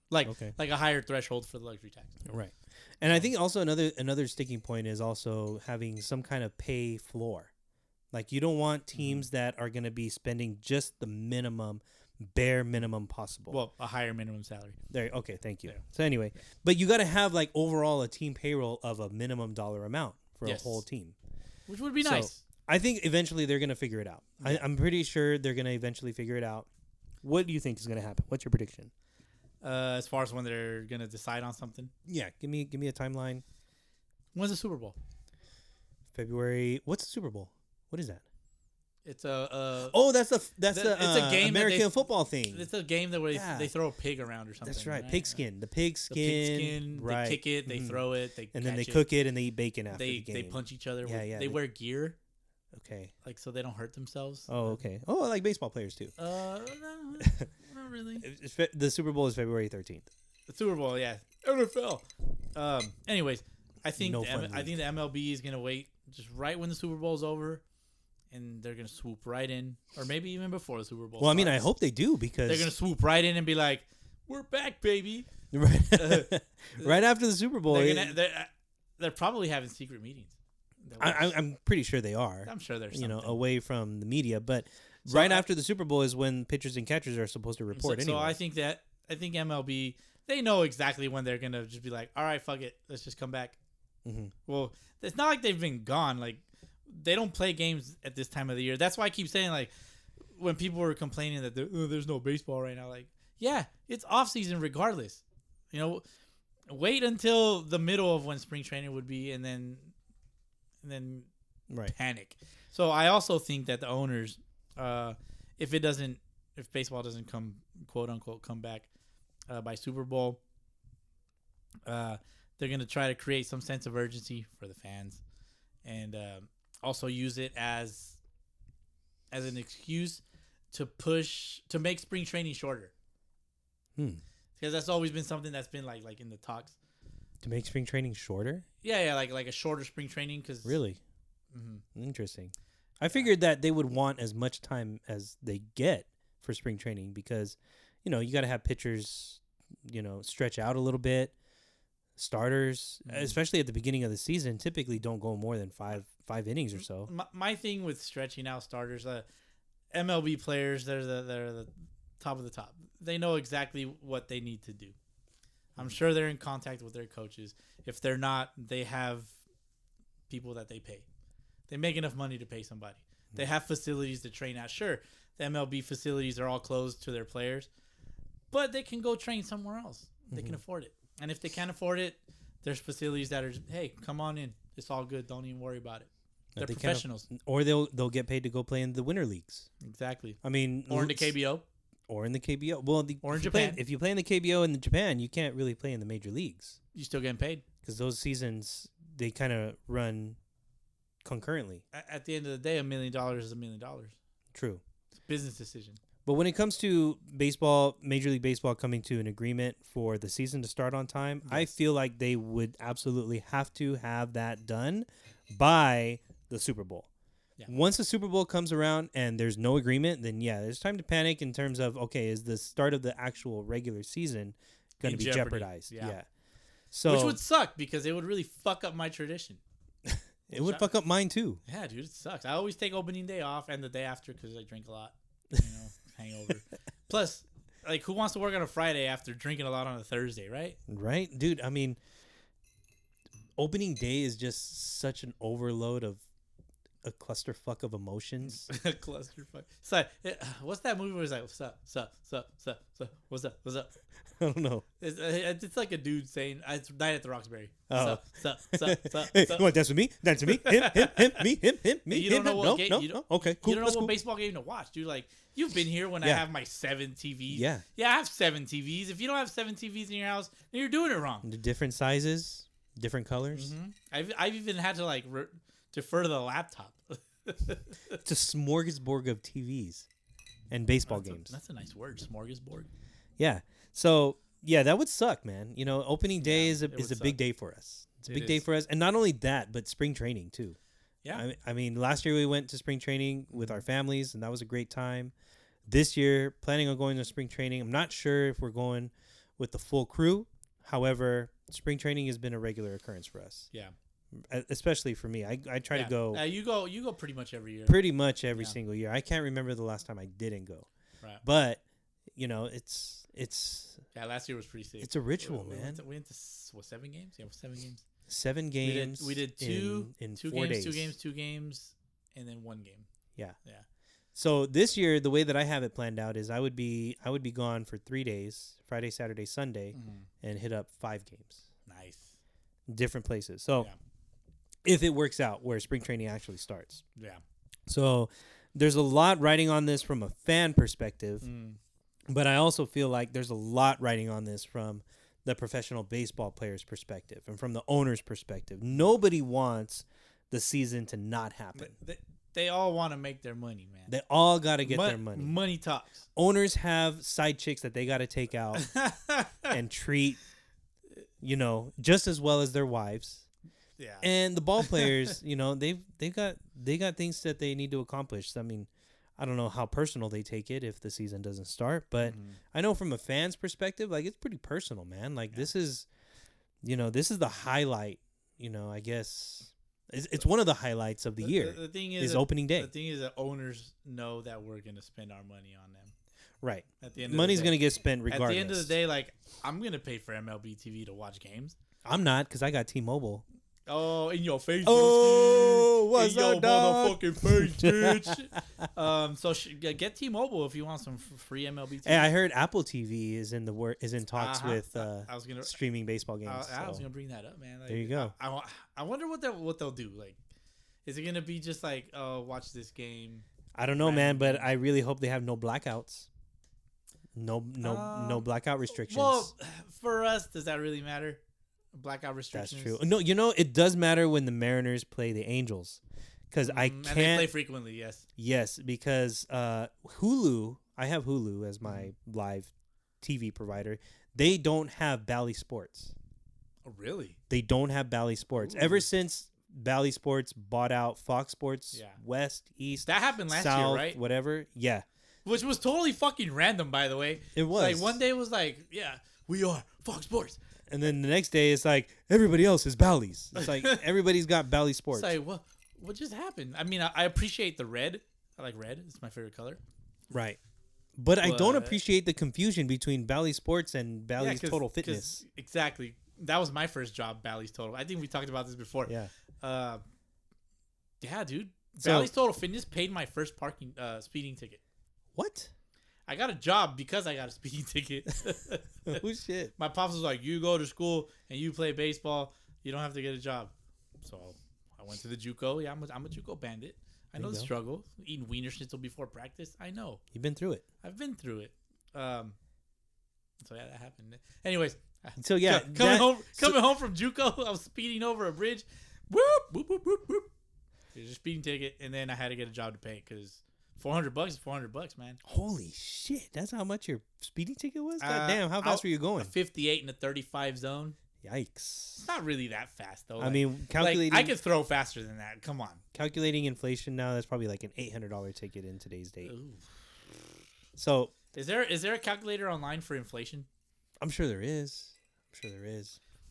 Like a higher threshold for the luxury tax. Right. And I think also another sticking point is also having some kind of pay floor. Like you don't want teams that are going to be spending just the bare minimum possible. Well, a higher minimum salary. There. Okay, thank you. Yeah. So anyway, but you got to have like overall a team payroll of a minimum dollar amount for a whole team. Which would be nice. I think eventually they're going to figure it out. Yeah. I'm pretty sure they're going to eventually figure it out. What do you think is going to happen? What's your prediction? As far as when they're gonna decide on something, yeah, give me a timeline. When's the Super Bowl? February. What's the Super Bowl? What is that? It's a that's a game American football thing. It's a game that they throw a pig around or something. That's right, pigskin. The pigskin. Right. They kick it, they throw it, then they cook it and they eat bacon after the game. They punch each other. Yeah. They wear gear. Okay. Like so they don't hurt themselves. Oh, okay. Oh, like baseball players too. No, not really. The Super Bowl is February 13th. The Super Bowl, yeah. NFL. Anyways, I think the MLB is gonna wait just right when the Super Bowl is over, and they're gonna swoop right in, or maybe even before the Super Bowl. Well, I mean, I hope they do because they're gonna swoop right in and be like, "We're back, baby!" Right, right after the Super Bowl. They're probably having secret meetings. I'm pretty sure they are. I'm sure there's something. Away from the media, but right after the Super Bowl is when pitchers and catchers are supposed to report. So I think MLB, they know exactly when they're gonna just be like, all right, fuck it, let's just come back. Mm-hmm. Well, it's not like they've been gone. Like they don't play games at this time of the year. That's why I keep saying like when people were complaining that there's no baseball right now. Like yeah, it's off season regardless. Wait until the middle of when spring training would be, and then panic. So I also think that the owners, if baseball doesn't come quote unquote come back by Super Bowl, they're gonna try to create some sense of urgency for the fans, and also use it as an excuse to make spring training shorter. Because that's always been something that's been like in the talks. To make spring training shorter? Yeah, like a shorter spring training. Cause really? Mm-hmm. Interesting. I figured that they would want as much time as they get for spring training because, you got to have pitchers, stretch out a little bit. Starters, especially at the beginning of the season, typically don't go more than five innings or so. My thing with stretching out starters, MLB players, they're the top of the top. They know exactly what they need to do. I'm sure they're in contact with their coaches. If they're not, they have people that they pay. They make enough money to pay somebody. They have facilities to train at. Sure, the MLB facilities are all closed to their players, but they can go train somewhere else. They can afford it. And if they can't afford it, there's facilities that are, hey, come on in. It's all good. Don't even worry about it. They're professionals. Or they'll get paid to go play in the winter leagues. Exactly. I mean, or in the KBO. Or in the KBO. Well, or in Japan. If you play in the KBO in Japan, you can't really play in the major leagues. You still getting paid because those seasons they kind of run concurrently. At the end of the day, $1 million is $1 million. True. It's a business decision. But when it comes to baseball, Major League Baseball coming to an agreement for the season to start on time, yes. I feel like they would absolutely have to have that done by the Super Bowl. Yeah. Once the Super Bowl comes around and there's no agreement, then there's time to panic in terms of, okay, is the start of the actual regular season going to be jeopardized? Yeah. So which would suck because it would really fuck up my tradition. it would fuck up mine too. Yeah, dude, it sucks. I always take opening day off and the day after because I drink a lot. Hangover. Plus, like, who wants to work on a Friday after drinking a lot on a Thursday, right? Right, dude. I mean, opening day is just such an overload of a clusterfuck of emotions. A clusterfuck. So, what's that movie where it's like, what's up, what's up? I don't know. It's like a dude saying, it's Night at the Roxbury. Oh. Sup. Hey, you want to dance with me? Dance with me? Him, me, You don't know what game? No. Okay, cool. You don't know That's what cool. baseball game to watch, dude. Like, you've been here when I have my 7 TVs. Yeah. Yeah, I have 7 TVs. If you don't have 7 TVs in your house, then you're doing it wrong. The different sizes, different colors. Mm-hmm. I've even had to, like, defer to the laptop. It's a smorgasbord of TVs and baseball games. That's a nice word, smorgasbord. Yeah. So, that would suck, man. You know, opening day is a big day for us. It's a big day for us. And not only that, but spring training, too. Yeah. I mean, last year we went to spring training with our families, and that was a great time. This year, planning on going to spring training. I'm not sure if we're going with the full crew. However, spring training has been a regular occurrence for us. Yeah. Especially for me. I try to go. You go pretty much every year. Pretty much every single year. I can't remember the last time I didn't go. Right. But, you know, it's last year was pretty sick. It's a ritual, man. We went to 7 games? Yeah, 7 games. 7 games. We did two in 2 4 games, days. 2 games, and then 1 game. Yeah. Yeah. So this year, the way that I have it planned out is I would be gone for 3 days, Friday, Saturday, Sunday, and hit up 5 games. Nice. Different places. So if it works out where spring training actually starts. Yeah. So there's a lot riding on this from a fan perspective, but I also feel like there's a lot riding on this from the professional baseball player's perspective and from the owner's perspective. Nobody wants the season to not happen. They all want to make their money, man. They all got to get their money. Money talks. Owners have side chicks that they got to take out and treat, you know, just as well as their wives. Yeah. And the ball players, you know, they got things that they need to accomplish. I mean, I don't know how personal they take it if the season doesn't start, but I know from a fan's perspective, like, it's pretty personal, man. Like, this is, you know, this is the highlight, you know, I guess it's one of the highlights of the year. The thing is opening day. The thing is that owners know that we're going to spend our money on them. Right. At the end money's of going to get spent regardless. At the end of the day, like, I'm going to pay for MLB TV to watch games. I'm not, because I got T-Mobile. Oh, in your face. Oh, what's in your up, dog? motherfucking face, bitch. So get T-Mobile if you want some free MLB TV. Hey, I heard Apple TV is in talks with I was gonna, streaming baseball games. I was gonna bring that up, man. Like, there you go. I wonder what they'll do. Like, is it gonna be just like, oh, watch this game? I don't know, man, but I really hope they have no blackouts. No blackout restrictions. Well, for us, does that really matter? Blackout restrictions. That's true. No, you know, it does matter when the Mariners play the Angels, because I can't. And they play frequently. Yes. Yes, because Hulu. I have Hulu as my live TV provider. They don't have Bally Sports. Oh, really? They don't have Bally Sports. Ooh. Ever since Bally Sports bought out Fox Sports, West, East, that happened last South, year, right? Whatever. Yeah. Which was totally fucking random, by the way. It was. Like, one day it was like, yeah, we are Fox Sports. And then the next day, it's like, everybody else is Bally's. It's like, everybody's got Bally Sports. It's like, what just happened? I mean, I appreciate the red. I like red. It's my favorite color. Right. But I don't appreciate the confusion between Bally Sports and Bally's Total Fitness. Exactly. That was my first job, Bally's Total. I think we talked about this before. Yeah. Yeah, dude. Bally's Total Fitness paid my first speeding ticket. What? I got a job because I got a speeding ticket. Oh, shit. My pops was like, you go to school and you play baseball. You don't have to get a job. So I went to the JUCO. Yeah, I'm a JUCO bandit. I know the struggle. Eating Wiener Schnitzel before practice. I know. You've been through it. I've been through it. So yeah, that happened. Anyways. So yeah. Coming home from JUCO, I was speeding over a bridge. Whoop, whoop, whoop, whoop, whoop. There's a speeding ticket. And then I had to get a job to pay because $400 is $400, man. Holy shit. That's how much your speeding ticket was? God damn, how fast were you going? A 58 in a 35 zone. Yikes. It's not really that fast though. I mean, calculating. I could throw faster than that. Come on. Calculating inflation now, that's probably like an $800 ticket in today's date. Ooh. So Is there a calculator online for inflation? I'm sure there is.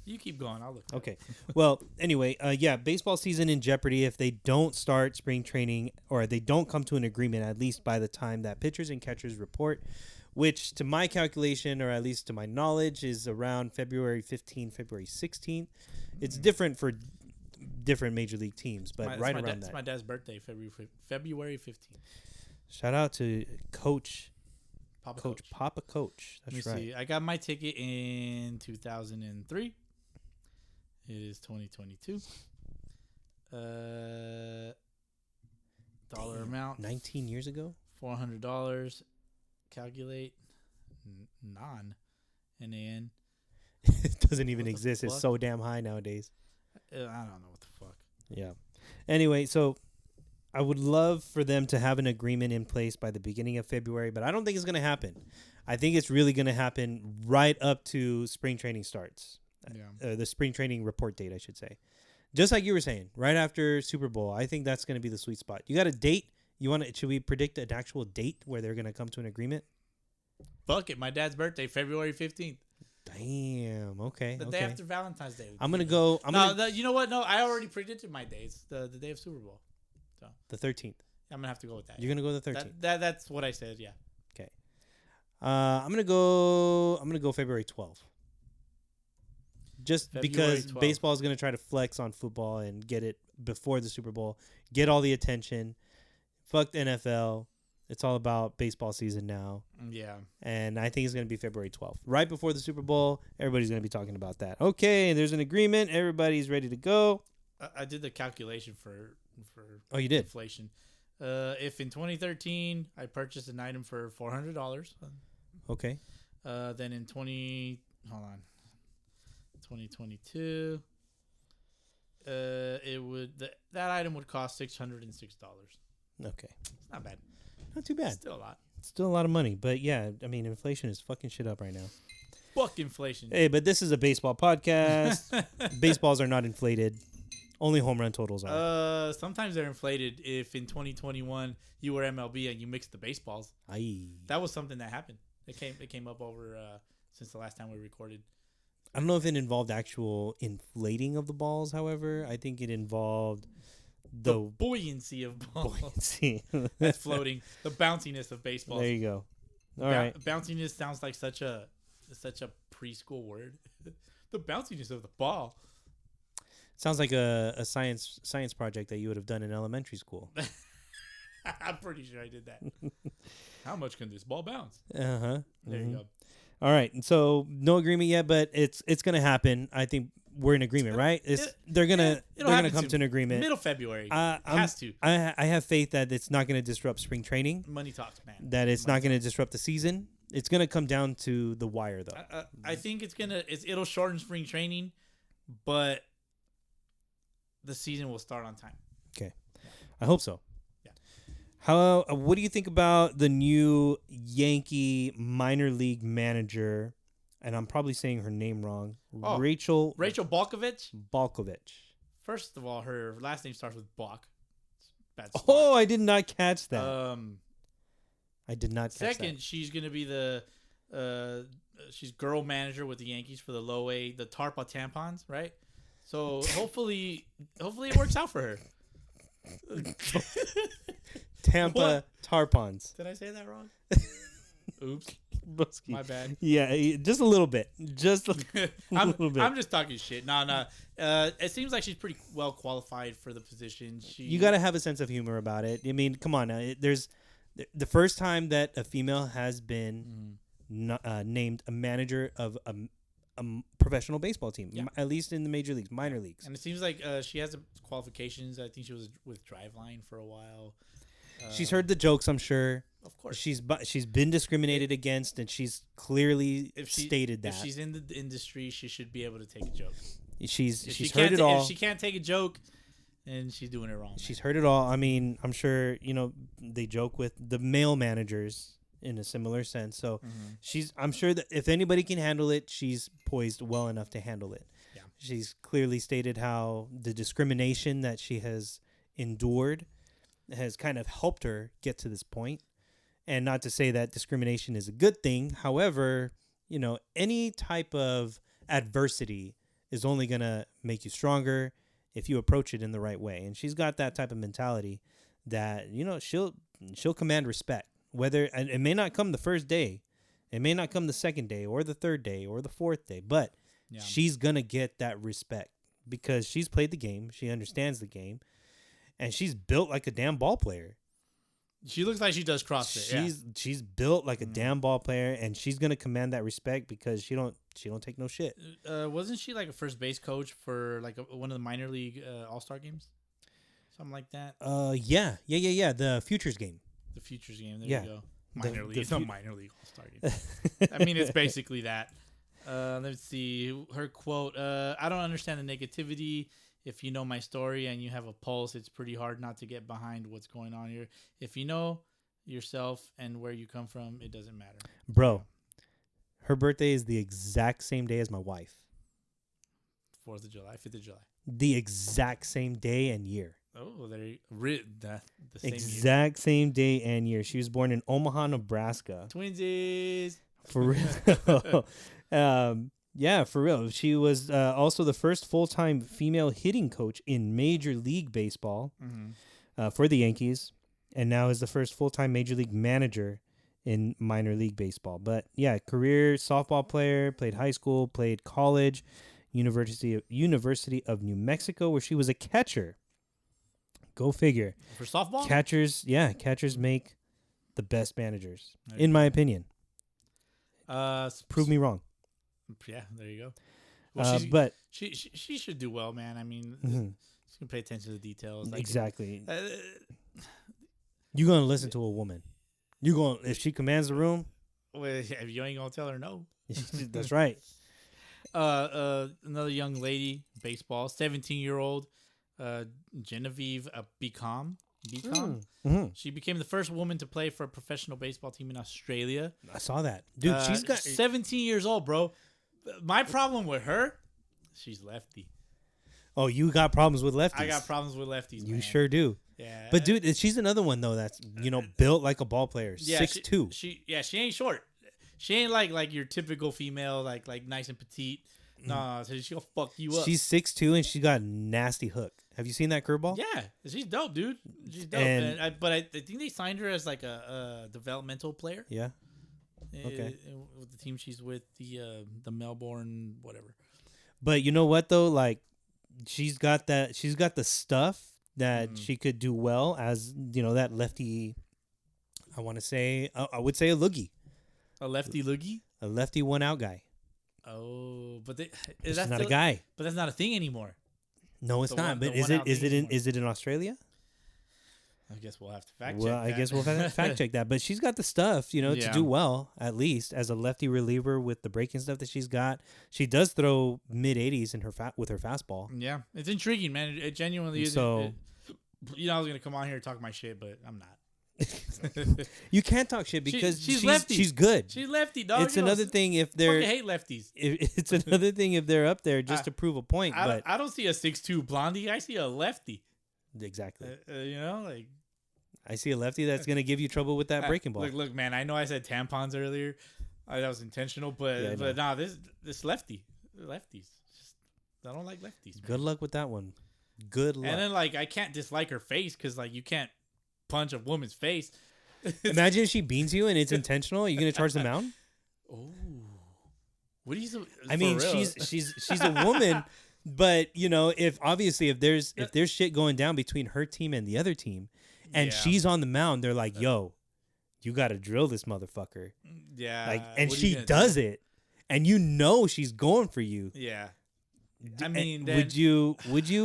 You keep going. I'll look. Okay. Well, anyway, yeah, baseball season in jeopardy if they don't start spring training or they don't come to an agreement, at least by the time that pitchers and catchers report, which to my calculation, or at least to my knowledge, is around February 15th, February 16th. It's different for different major league teams, but right around that. It's my dad's birthday, February 15th. Shout out to Coach Papa Papa Coach. That's right. See. I got my ticket in 2003. It is 2022. Dollar amount 19 years ago. $400. Calculate NAN. It doesn't even What the exist. It's fuck? so damn high nowadays. I don't know what the fuck. Yeah. Anyway, so I would love for them to have an agreement in place by the beginning of February, but I don't think it's going to happen. I think it's really going to happen right up to spring training starts. Yeah. The spring training report date, I should say. Just like you were saying, right after Super Bowl, I think that's going to be the sweet spot. You got a date? Should we predict an actual date where they're going to come to an agreement? Fuck it. My dad's birthday, February 15th. Damn. Okay. The day after Valentine's Day. I'm going to go. You know what? No, I already predicted my days. The day of Super Bowl. So The 13th. I'm going to have to go with that. You're going to go the 13th. That's what I said, yeah. Okay. I'm going to go February 12th. Just February because 12th. baseball is going to try to flex on football and get it before the Super Bowl, get all the attention. Fuck the NFL. It's all about baseball season now. Yeah. And I think it's going to be February 12th. Right before the Super Bowl, everybody's going to be talking about that. Okay, there's an agreement. Everybody's ready to go. I did the calculation for Oh, you did? inflation. If in 2013 I purchased an item for $400, Okay. then in 2022, that item would cost $606. Okay. It's not bad. Not too bad. Still a lot. Still a lot of money. But yeah, I mean, inflation is fucking shit up right now. Fuck inflation. Hey, but this is a baseball podcast. Baseballs are not inflated. Only home run totals are. Sometimes they're inflated if in 2021 you were MLB and you mixed the baseballs. Aye. That was something that happened. It came up over since the last time we recorded. I don't know if it involved actual inflating of the balls, however. I think it involved the buoyancy of balls. buoyancy. That's floating. The bounciness of baseballs. There you go. All right. Bounciness sounds like such a preschool word. The bounciness of the ball. Sounds like a science project that you would have done in elementary school. I'm pretty sure I did that. How much can this ball bounce? Uh-huh. There you go. All right. So no agreement yet, but it's gonna happen. I think we're in agreement, right? They're gonna come to an agreement. Middle February. It has to. I have faith that it's not gonna disrupt spring training. Money talks, man. That it's not gonna disrupt the season. It's gonna come down to the wire, though. I think it'll shorten spring training, but the season will start on time. Okay, I hope so. Yeah. What do you think about the new Yankee minor league manager? And I'm probably saying her name wrong. Oh, Rachel Balkovich. First of all, her last name starts with Balk. Bad start. Oh, I did not catch that. I did not catch that. Second, she's gonna be she's girl manager with the Yankees for the low A, the Tarpa tampons, right? So hopefully it works out for her. Tampa What? Tarpons. Did I say that wrong? Oops. Boski. My bad. Yeah, just a little bit. Just a little bit. I'm just talking shit. No. It seems like she's pretty well qualified for the position. You got to have a sense of humor about it. I mean, come on. There's the first time that a female has been named a manager of a professional baseball team, at least in the major leagues, minor leagues. And it seems like she has the qualifications. I think she was with Driveline for a while. She's heard the jokes, I'm sure. Of course. She's been discriminated against, and she's clearly stated that. If she's in the industry, she should be able to take a joke. She's heard it all. If she can't take a joke, then she's doing it wrong. She's heard it all. I mean, I'm sure, they joke with the male managers in a similar sense. So I'm sure that if anybody can handle it, she's poised well enough to handle it. She's clearly stated how the discrimination that she has endured has kind of helped her get to this point. And not to say that discrimination is a good thing. However, you know, any type of adversity is only going to make you stronger if you approach it in the right way. And she's got that type of mentality that, you know, she'll command respect. Whether, and it may not come the first day, it may not come the second day or the third day or the fourth day, but she's going to get that respect because she's played the game. She understands the game, and she's built like a damn ball player. She looks like she does CrossFit. She's built like a damn ball player, and she's going to command that respect because she don't take no shit. Wasn't she like a first base coach for like one of the minor league All-Star games? Something like that? Yeah. The Futures game. The Futures game. There you go. Minor league. It's not minor league All-Star game. I mean, it's basically that. Let's see. Her quote, I don't understand the negativity. If you know my story and you have a pulse, it's pretty hard not to get behind what's going on here. If you know yourself and where you come from, it doesn't matter. Bro, her birthday is the exact same day as my wife. 4th of July, 5th of July. The exact same day and year. Oh, the same exact same day and year. She was born in Omaha, Nebraska. Twinsies. For real. Yeah, for real. She was also the first full-time female hitting coach in Major League Baseball for the Yankees, and now is the first full-time Major League manager in minor league baseball. But yeah, career softball player, played high school, played college, University of New Mexico, where she was a catcher. Go figure. For softball? Catchers make the best managers, in my opinion. Prove me wrong. Yeah, there you go. Well, but she should do well, man. I mean, she can pay attention to the details. Like, exactly. You're gonna listen to a woman. You're going if she commands the room. Well, if you ain't gonna tell her no. That's right. Another young lady, baseball, 17-year-old, Genevieve Beacom. She became the first woman to play for a professional baseball team in Australia. I saw that, dude. She's got 17 years old, bro. My problem with her, she's lefty. Oh, you got problems with lefties? I got problems with lefties. You man. sure do. Yeah, but dude, she's another one though that's built like a ball player. Yeah, 6'2". She ain't short. She ain't like your typical female, like nice and petite. No, she'll fuck you up. She's 6'2" and she got a nasty hook. Have you seen that curveball? Yeah, she's dope, dude. She's dope. But I think they signed her as like a developmental player. Yeah. Okay. With the team she's with, the Melbourne whatever. But you know what though, like she's got the stuff that she could do well as that lefty. I want to say I would say a loogie. A lefty loogie. A lefty one out guy. Oh, but is that not a guy? But that's not a thing anymore. No, it's not. But is it in Australia? I guess we'll have to fact check. Well, I guess we'll have to fact check that. But she's got the stuff, to do well, at least as a lefty reliever with the breaking stuff that she's got. She does throw mid-80s in her with her fastball. Yeah, it's intriguing, man. It genuinely is. So, I was gonna come on here and talk my shit, but I'm not. You can't talk shit because she's lefty. She's good. She's lefty, dog. It's another thing if they're. I hate lefties. It's another thing if they're up there just to prove a point. But I don't see a 6'2" blondie. I see a lefty. Exactly. Like I see a lefty that's gonna give you trouble with that breaking ball. Look, man. I know I said tampons earlier. That was intentional, but nah, this lefties. I don't like lefties. Man. Good luck with that one. Good luck. And then I can't dislike her face because you can't punch a woman's face. Imagine if she beans you and it's intentional. Are you gonna charge the mound? Oh, what do you? I mean, she's a woman, but if there's shit going down between her team and the other team, and she's on the mound, they're like, "Yo, you got to drill this motherfucker." Yeah, and she does it, and she's going for you. Yeah. I mean, would you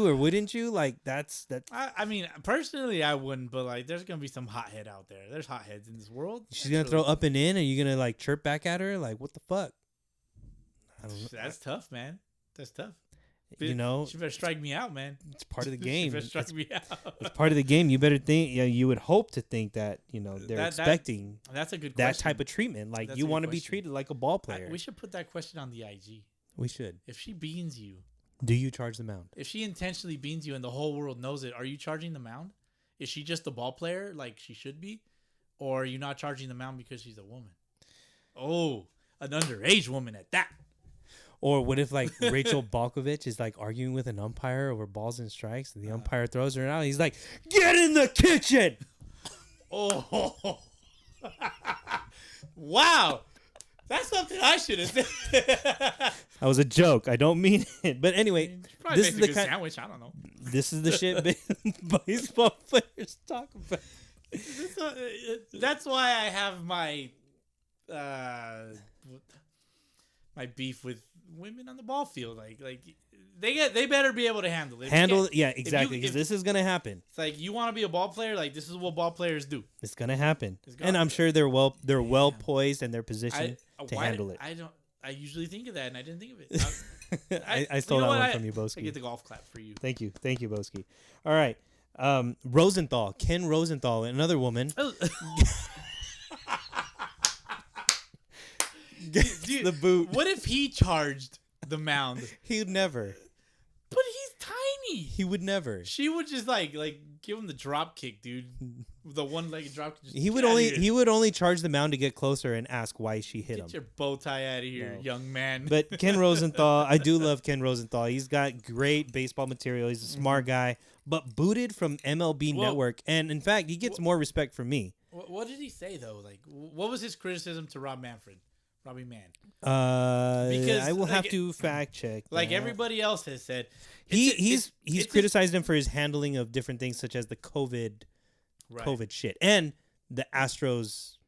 or wouldn't you? That's. I mean, personally, I wouldn't. But there's gonna be some hothead out there. There's hotheads in this world. She's gonna throw up and in, and you're gonna chirp back at her. What the fuck? I don't know. That's tough, man. That's tough. She better strike me out, man. It's part of the game. She better strike me out. It's part of the game. You better think. Yeah, you would hope to think that they're expecting. That's a good that question. type of treatment. You want to be treated like a ball player. We should put that question on the IG. We should. If she beans you, Do you charge the mound? If she intentionally beans you and the whole world knows it, are you charging the mound? Is she just a ball player like she should be? Or are you not charging the mound because she's a woman? Oh, an underage woman at that. Or what if like Rachel Balkovich is like arguing with an umpire over balls and strikes, and the umpire throws her out? He's like, "Get in the kitchen!" Oh, wow. That's something I should have said. That was a joke. I don't mean it. But anyway, Probably this makes is a the good kind. sandwich. I don't know. This is the shit baseball players talk about. That's why I have my my beef with women on the ball field. Like they better be able to handle it. Yeah, exactly. Because this is gonna happen. It's like you want to be a ball player. Like this is what ball players do. It's gonna happen, and I'm sure they're well poised and they're positioned to handle it. I usually think of that, and I didn't think of it. I stole that one from you, Boski. I get the golf clap for you. Thank you, Boski. All right, Rosenthal, Ken Rosenthal, another woman. Dude, the boot. What if he charged the mound? He'd never. But he's tiny. He would never. She would just like give him the drop kick, dude. The one-legged drop kick. He would only charge the mound to get closer and ask why she hit him. Get your bow tie out of here, young man. But Ken Rosenthal, I do love Ken Rosenthal. He's got great baseball material. He's a smart guy, but booted from MLB Network, and in fact, he gets more respect from me. What did he say though? Like, what was his criticism to Robbie Mann? Because I will have to fact check. Like everybody else has said, he's criticized him for his handling of different things, such as the COVID shit and the Astros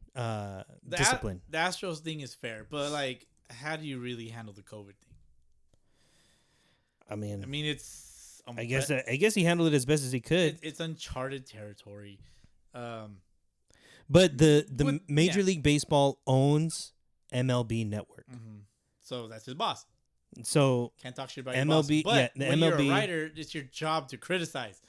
discipline. The Astros thing is fair, but like, how do you really handle the COVID thing? I mean, it's. I guess he handled it as best as he could. It's uncharted territory. But the Major League Baseball owns MLB Network. Mm-hmm. So that's his boss. So can't talk shit about your MLB, boss. But the when MLB, you're a writer, it's your job to criticize.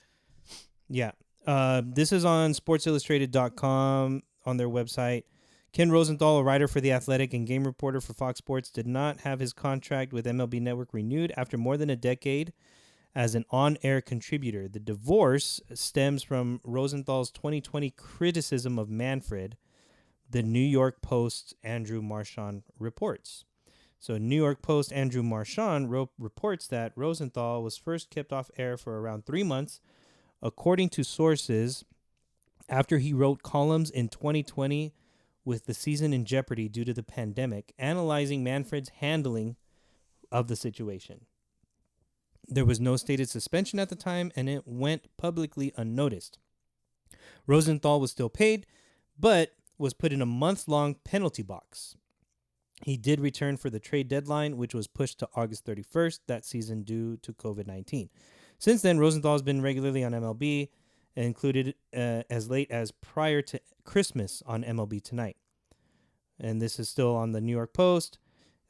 Yeah. This is on SportsIllustrated.com on their website. Ken Rosenthal, a writer for The Athletic and game reporter for Fox Sports, did not have his contract with MLB Network renewed after more than a decade as an on-air contributor. The divorce stems from Rosenthal's 2020 criticism of Manfred, the New York Post's Andrew Marchand reports. So New York Post Andrew Marchand reports that Rosenthal was first kept off air for around 3 months, according to sources, after he wrote columns in 2020 with the season in jeopardy due to the pandemic, analyzing Manfred's handling of the situation. There was no stated suspension at the time, and it went publicly unnoticed. Rosenthal was still paid, but was put in a month-long penalty box. He did return for the trade deadline, which was pushed to August 31st that season due to COVID-19. Since then, Rosenthal has been regularly on MLB, included as late as prior to Christmas on MLB Tonight. And this is still on the New York Post.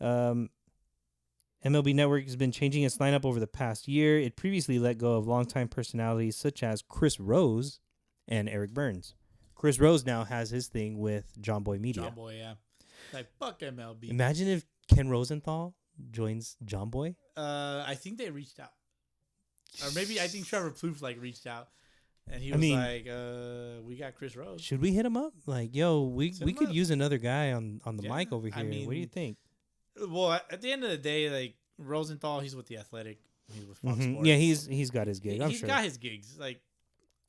MLB Network has been changing its lineup over the past year. It previously let go of longtime personalities such as Chris Rose and Eric Burns. Chris Rose now has his thing with John Boy Media. John Boy, yeah. Like, fuck MLB. Imagine if Ken Rosenthal joins John Boy. I think they reached out. Or maybe I think Trevor Plouffe reached out. And he was like, we got Chris Rose. Should we hit him up? Like, yo, we could use another guy on the mic over here. What do you think? Well, at the end of the day, like, Rosenthal, he's with The Athletic. He's with Fox Sports. Yeah, he's got his gig. I'm sure. He's got his gigs. Like,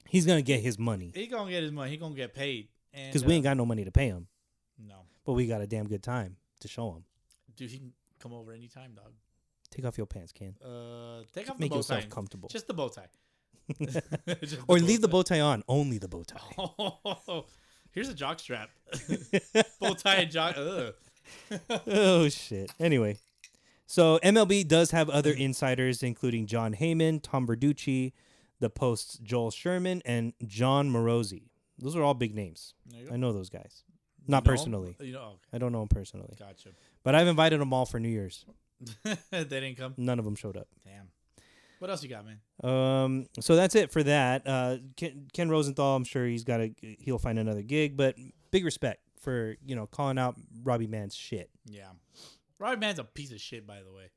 he's going to get his money. He's going to get his money. He's going to get paid. Because we ain't got no money to pay him. No. But we got a damn good time to show him. Dude, he can come over anytime, dog. Take off your pants, Ken. Take off make the bow yourself tie. comfortable. Just the bow tie. Or leave the bow tie on. Only the bow tie. Oh, here's a jock strap. Bow tie and jock. Oh, shit. Anyway. So MLB does have other insiders, including John Heyman, Tom Verducci, the Post's Joel Sherman, and John Morosi. Those are all big names. I know those guys. Not personally. Okay. I don't know them personally. Gotcha. But I've invited them all for New Year's. They didn't come? None of them showed up. Damn. What else you got, man? So that's it for that. Ken Rosenthal, I'm sure he'll find another gig, but big respect for, calling out Robbie Mann's shit. Yeah. Robbie Mann's a piece of shit, by the way.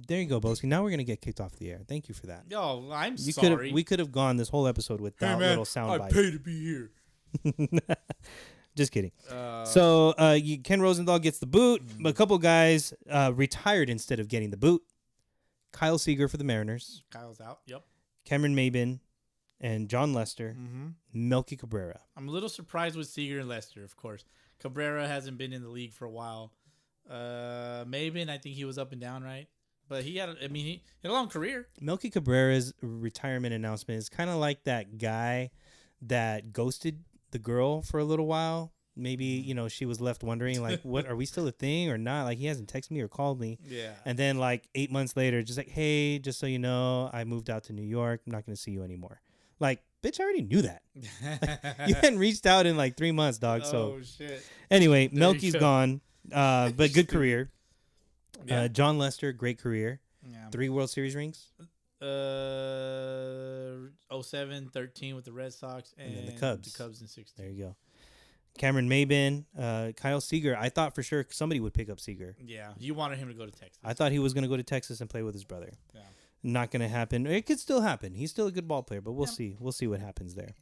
There you go, Boski. Now we're gonna get kicked off the air. Thank you for that. Yo, I'm You sorry. we could have gone this whole episode without little sound bites. I pay to be here. Just kidding. So Ken Rosenthal gets the boot. But a couple guys retired instead of getting the boot. Kyle Seager for the Mariners. Kyle's out. Yep. Cameron Maben and John Lester. Melky Cabrera. I'm a little surprised with Seager and Lester, of course. Cabrera hasn't been in the league for a while. Maben, I think he was up and down, right? But he had a long career. Melky Cabrera's retirement announcement is kind of like that guy that ghosted the girl for a little while. Maybe, she was left wondering, like, what, are we still a thing or not? Like, he hasn't texted me or called me. Yeah. And then, like, 8 months later, just like, hey, just so you know, I moved out to New York. I'm not going to see you anymore. Like, bitch, I already knew that. You hadn't reached out in, like, 3 months, dog. So, shit. Anyway, Melky's gone, but good career. Yeah. John Lester, great career. Yeah. 3 World Series rings. 07, 13 with the Red Sox, and then the Cubs. The Cubs in 16. There you go. Cameron Maben, Kyle Seager. I thought for sure somebody would pick up Seager. Yeah, you wanted him to go to Texas. I thought he was going to go to Texas and play with his brother. Yeah. Not going to happen. It could still happen. He's still a good ball player, but we'll see. We'll see what happens there.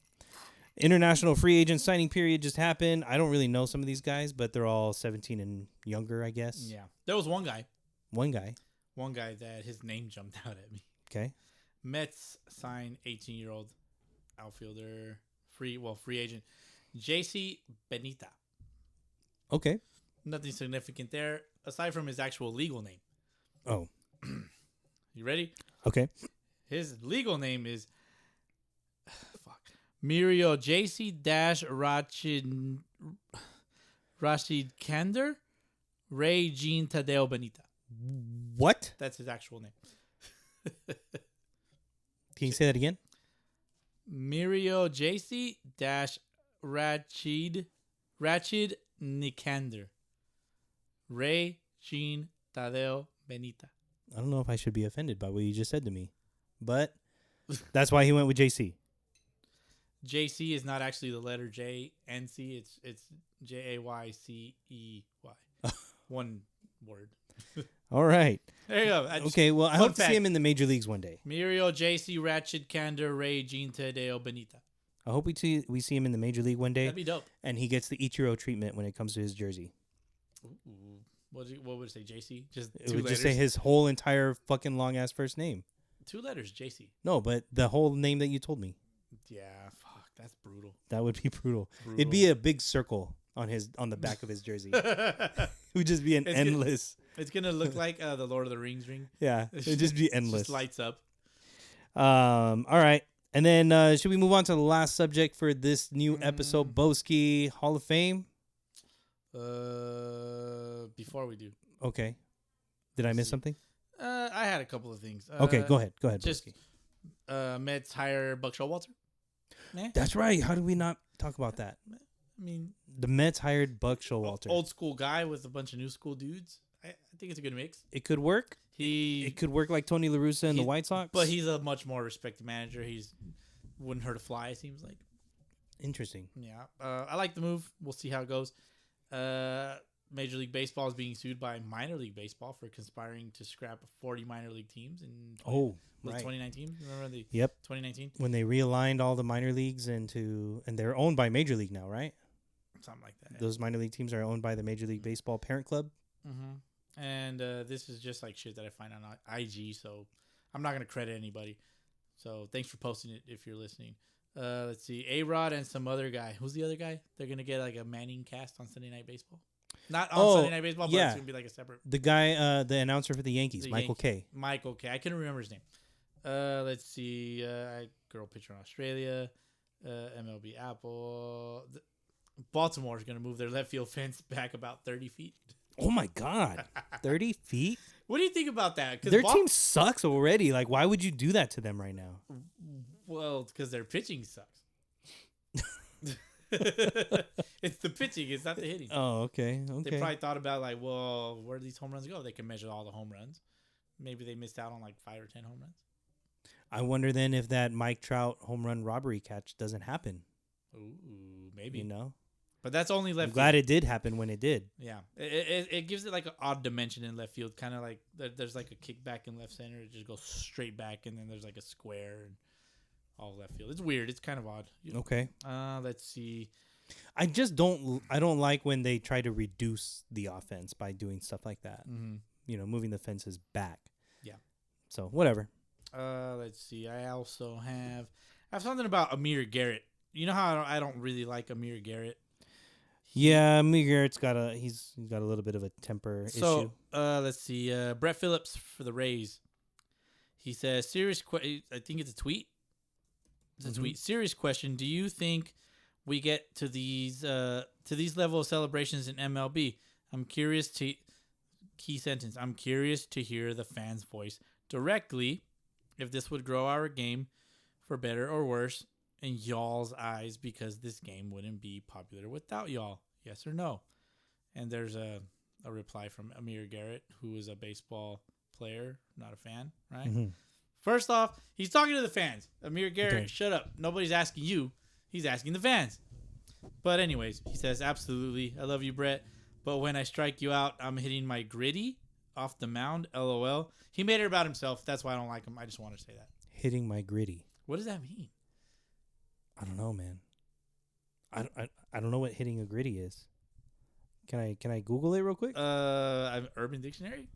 International free agent signing period just happened. I don't really know some of these guys, but they're all 17 and younger, I guess. Yeah. There was one guy that his name jumped out at me. Okay. Mets signed 18-year-old outfielder, free agent, JC Benita. Okay. Nothing significant there, aside from his actual legal name. Oh. You ready? Okay. His legal name is Mirio JC Rashid Kander Ray Jean Tadeo Benita. What? That's his actual name. Can you say that again? Mirio JC Rachid Nikander Ray Jean Tadeo Benita. I don't know if I should be offended by what you just said to me, but that's why he went with JC. JC is not actually the letter J and C. It's JAYCEY. One word. All right. There you go. Okay, well, I Fun hope to fact. see him in the major leagues one day. Mirio JC Ratchet Kander Ray Jean Tadeo Benita. I hope we see him in the major league one day. That'd be dope. And he gets the Ichiro treatment when it comes to his jersey. Ooh. What would it say? JC? Just It two would letters. just say his whole entire fucking long ass first name. 2 letters. JC. No, but the whole name that you told me. Yeah. Fuck. That's brutal. That would be brutal. It'd be a big circle on the back of his jersey. It would just be endless. It's gonna look like the Lord of the Rings ring. Yeah, it'd just be endless. Just lights up. All right. And then should we move on to the last subject for this new episode, Boski Hall of Fame? Before we do. Okay. Did I miss something? I had a couple of things. Okay, go ahead. Go ahead, Just Boski. Mets hire Buck Showalter. That's right. How did we not talk about that? I mean, The Mets hired Buck Showalter. old school guy with a bunch of new school dudes. I think it's a good mix. It could work. It It could work like Tony La Russa and the White Sox. But he's a much more respected manager. Wouldn't hurt a fly, it seems like. Interesting. Yeah. I like the move. We'll see how it goes. Major League Baseball is being sued by minor league baseball for conspiring to scrap 40 minor league teams in 2019. Remember the 2019? When they realigned all the minor leagues and they're owned by Major League now, right? Something like that. Those minor league teams are owned by the Major League Baseball parent club. Mm-hmm. And this is just like shit that I find on IG, so I'm not going to credit anybody. So thanks for posting it if you're listening. Let's see. A-Rod and some other guy. Who's the other guy? They're going to get like a Manning cast on Sunday Night Baseball. Not on Sunday Night Baseball, but it's going to be like a separate. The guy, the announcer for the Yankees, Michael Kay. Michael Kay. I couldn't remember his name. Let's see. Girl pitcher in Australia. MLB Apple. Baltimore is going to move their left field fence back about 30 feet. Oh, my God. 30 feet? What do you think about that? Their team sucks already. Like, why would you do that to them right now? Well, because their pitching sucks. It's the pitching. It's not the hitting. Oh, okay. They probably thought about like, well, where do these home runs go? They can measure all the home runs. Maybe they missed out on like 5 or 10 home runs. I wonder then if that Mike Trout home run robbery catch doesn't happen. Ooh, maybe. You know? But that's only left I'm glad field. it did happen when it did. Yeah. It gives it like an odd dimension in left field. Kind of like there's like a kickback in left center. It just goes straight back, and then there's like a square and all left field. It's weird. It's kind of odd. Okay. Let's see. I don't like when they try to reduce the offense by doing stuff like that. Mm-hmm. Moving the fences back. Yeah. So whatever. Let's see. I also have something about Amir Garrett. You know how I don't really like Amir Garrett. Yeah, Garrett's he's got a little bit of a temper issue. Let's see. Brett Phillips for the Rays. He says, I think it's a tweet. It's a tweet. Serious question. Do you think we get to these level of celebrations in MLB? I'm curious to hear the fans' voice directly. If this would grow our game for better or worse in y'all's eyes, because this game wouldn't be popular without y'all. Yes or no? And there's a reply from Amir Garrett, who is a baseball player, not a fan, right? Mm-hmm. First off, he's talking to the fans. Amir Garrett, shut up. Nobody's asking you. He's asking the fans. But anyways, he says, absolutely. I love you, Brett. But when I strike you out, I'm hitting my gritty off the mound. LOL. He made it about himself. That's why I don't like him. I just want to say that. Hitting my gritty. What does that mean? I don't know, man. I don't know what hitting a gritty is. Can I Google it real quick? Urban Dictionary.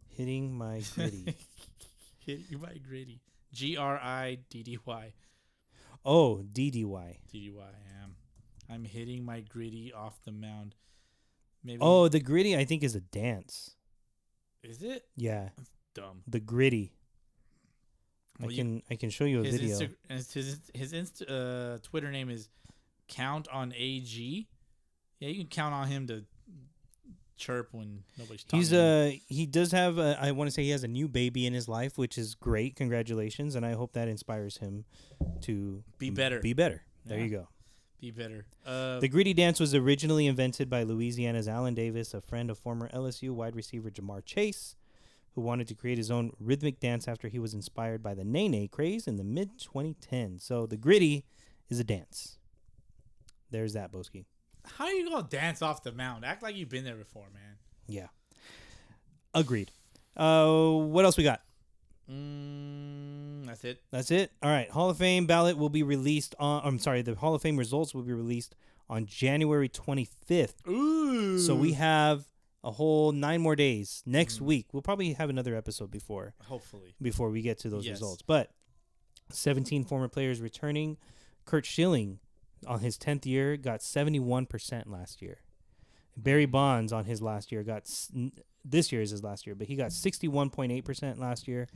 Hitting my gritty. Hitting my gritty. GRIDDY. Oh, DDY. DDY. I'm hitting my gritty off the mound. Maybe. Oh, the gritty I think is a dance. Is it? Yeah. That's dumb. The gritty. Well, I can show you a video. His Twitter name is Count on AG. Yeah, you can count on him to chirp when nobody's talking. He does have I want to say he has a new baby in his life, which is great. Congratulations, and I hope that inspires him to be better. Be better. There you go. Be better. The gritty dance was originally invented by Louisiana's Allen Davis, a friend of former LSU wide receiver Jamar Chase, who wanted to create his own rhythmic dance after he was inspired by the Nene craze in the mid-2010s. So the gritty is a dance. There's that, Boski. How are you going to dance off the mound? Act like you've been there before, man. Yeah. Agreed. What else we got? That's it. That's it? All right. Hall of Fame ballot will be released on... the Hall of Fame results will be released on January 25th. Ooh. So we have a whole 9 more days. Next week, we'll probably have another episode before. Hopefully. Before we get to those results. But 17 former players returning. Kurt Schilling, on his 10th year, got 71% last year. Barry Bonds, on his last year, this year is his last year, but he got 61.8% last year.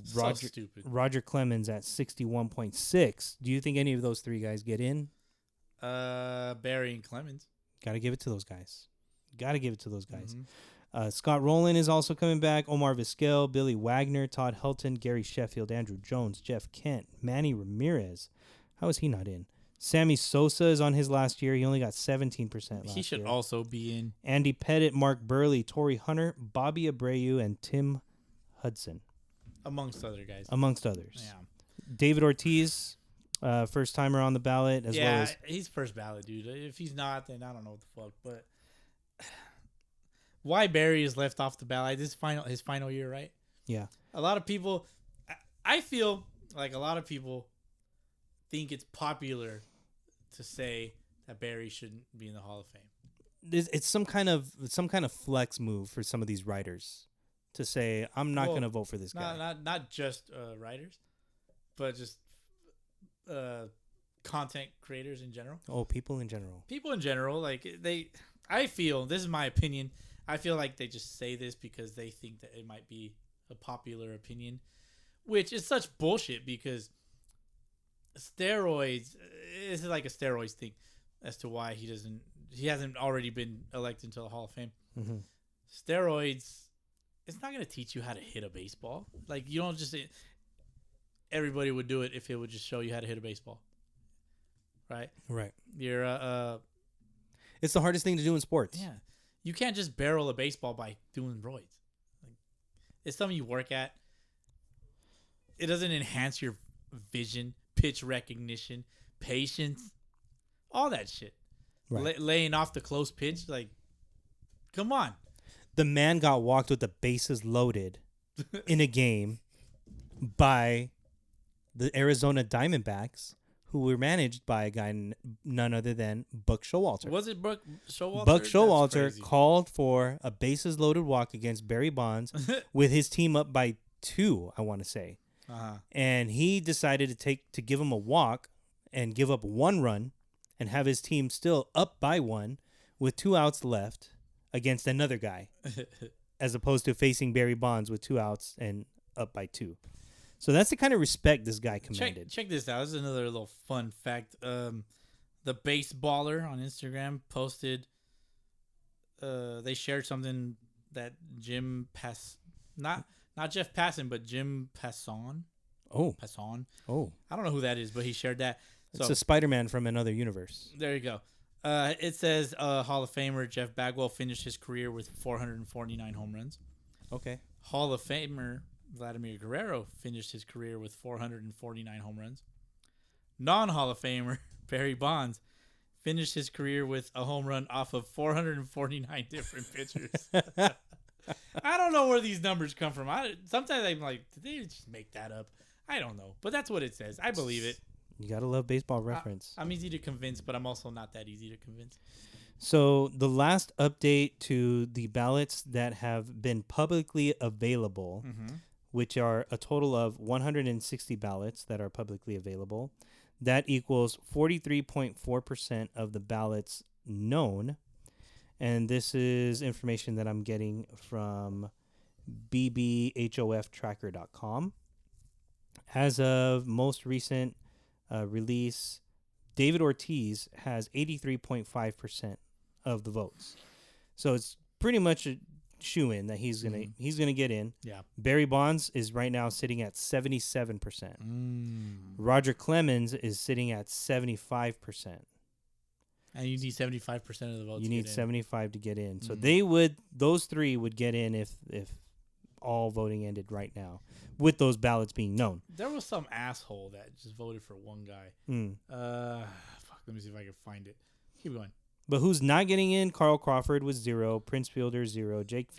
So stupid. Roger Clemens at 61.6%. Do you think any of those three guys get in? Barry and Clemens. Got to give it to those guys. Scott Rowland is also coming back. Omar Vizquel, Billy Wagner, Todd Helton, Gary Sheffield, Andrew Jones, Jeff Kent, Manny Ramirez. How is he not in? Sammy Sosa is on his last year. He only got 17% last year. He should also be in. Andy Pettit, Mark Burley, Torrey Hunter, Bobby Abreu, and Tim Hudson. Amongst other guys. Yeah. David Ortiz, first timer on the ballot as well as... he's first ballot, dude. If he's not, then I don't know what the fuck. But why Barry is left off the ballot? This is his final year, right? Yeah. A lot of people... I feel like a lot of people think it's popular to say that Barry shouldn't be in the Hall of Fame. It's some kind of flex move for some of these writers to say, I'm not going to vote for this guy. Not just writers, but just content creators in general. Oh, people in general. Like I feel, this is my opinion, I feel like they just say this because they think that it might be a popular opinion, which is such bullshit because steroids, this is like a steroids thing as to why he hasn't already been elected into the Hall of Fame. Mm-hmm. Steroids, it's not going to teach you how to hit a baseball. Like, you don't just... Everybody would do it if it would just show you how to hit a baseball. Right? Right. You're... it's the hardest thing to do in sports. Yeah. You can't just barrel a baseball by doing roids. Like, it's something you work at. It doesn't enhance your vision, pitch recognition, patience, all that shit. Right. laying off the close pitch. Like, come on. The man got walked with the bases loaded in a game by the Arizona Diamondbacks, who were managed by a guy none other than Buck Showalter. Was it Buck Showalter? Buck Showalter called for a bases loaded walk against Barry Bonds with his team up by 2, I want to say. Uh-huh. And he decided to give him a walk and give up 1 run and have his team still up by 1 with 2 outs left against another guy, as opposed to facing Barry Bonds with 2 outs and up by 2. So that's the kind of respect this guy commanded. Check this out. This is another little fun fact. The Baseballer on Instagram posted. They shared something that Jim not Jeff Passan, but Jim Passan. Passan. I don't know who that is, but he shared that. It's a Spider-Man from another universe. There you go. It says Hall of Famer Jeff Bagwell finished his career with 449 home runs. Okay. Hall of Famer Vladimir Guerrero finished his career with 449 home runs. Non-Hall of Famer Barry Bonds finished his career with a home run off of 449 different pitchers. I don't know where these numbers come from. Sometimes I'm like, did they just make that up? I don't know. But that's what it says. I believe it. You got to love Baseball Reference. I'm easy to convince, but I'm also not that easy to convince. So the last update to the ballots that have been publicly available, which are a total of 160 ballots that are publicly available, that equals 43.4% of the ballots known. And this is information that I'm getting from bbhoftracker.com. As of most recent release, David Ortiz has 83.5% of the votes. So it's pretty much a shoe-in that he's gonna get in. Yeah. Barry Bonds is right now sitting at 77%. Roger Clemens is sitting at 75%. And you need 75% of the votes. You need 75 to get in. So Mm-hmm. those 3 would get in if all voting ended right now, with those ballots being known. There was some asshole that just voted for one guy. Let me see if I can find it. Keep going. But who's not getting in? Carl Crawford was 0, Prince Fielder 0, Jake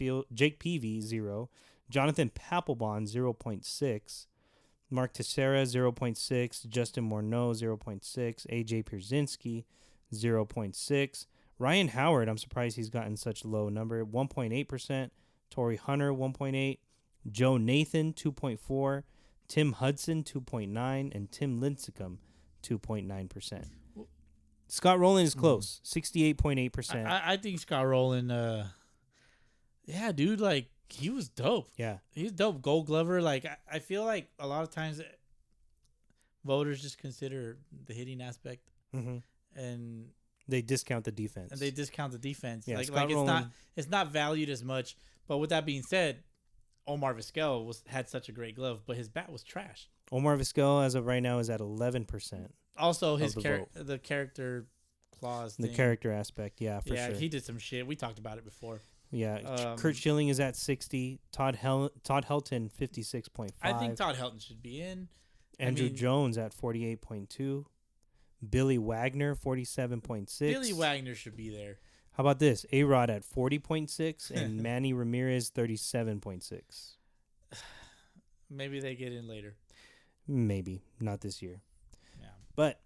Peavy 0, Jonathan Papelbon 0.6, Mark Teixeira 0.6, Justin Morneau 0.6, AJ Pierzynski 0.6, Ryan Howard, I'm surprised he's gotten such low number, 1.8%, Torrey Hunter 1.8, Joe Nathan 2.4, Tim Hudson 2.9, and Tim Lincecum 2.9%. Scott Rowland is close, 68.8%. I think Scott Rowland, yeah, dude, like, he was dope. Yeah. He's dope. Gold Glover. Like, I feel like a lot of times voters just consider the hitting aspect. And they discount the defense. Yeah, like it's not valued as much. But with that being said, Omar Vizquel had such a great glove, but his bat was trash. Omar Vizquel, as of right now, is at 11%. Also, his the character clause thing. The character aspect, yeah, for sure. Yeah, he did some shit. We talked about it before. Yeah, Kurt Schilling is at 60. Todd Helton, 56.5. I think Todd Helton should be in. Andrew Jones at 48.2. Billy Wagner, 47.6. Billy Wagner should be there. How about this? A-Rod at 40.6 and Manny Ramirez, 37.6. Maybe they get in later. Maybe. Not this year. Yeah. But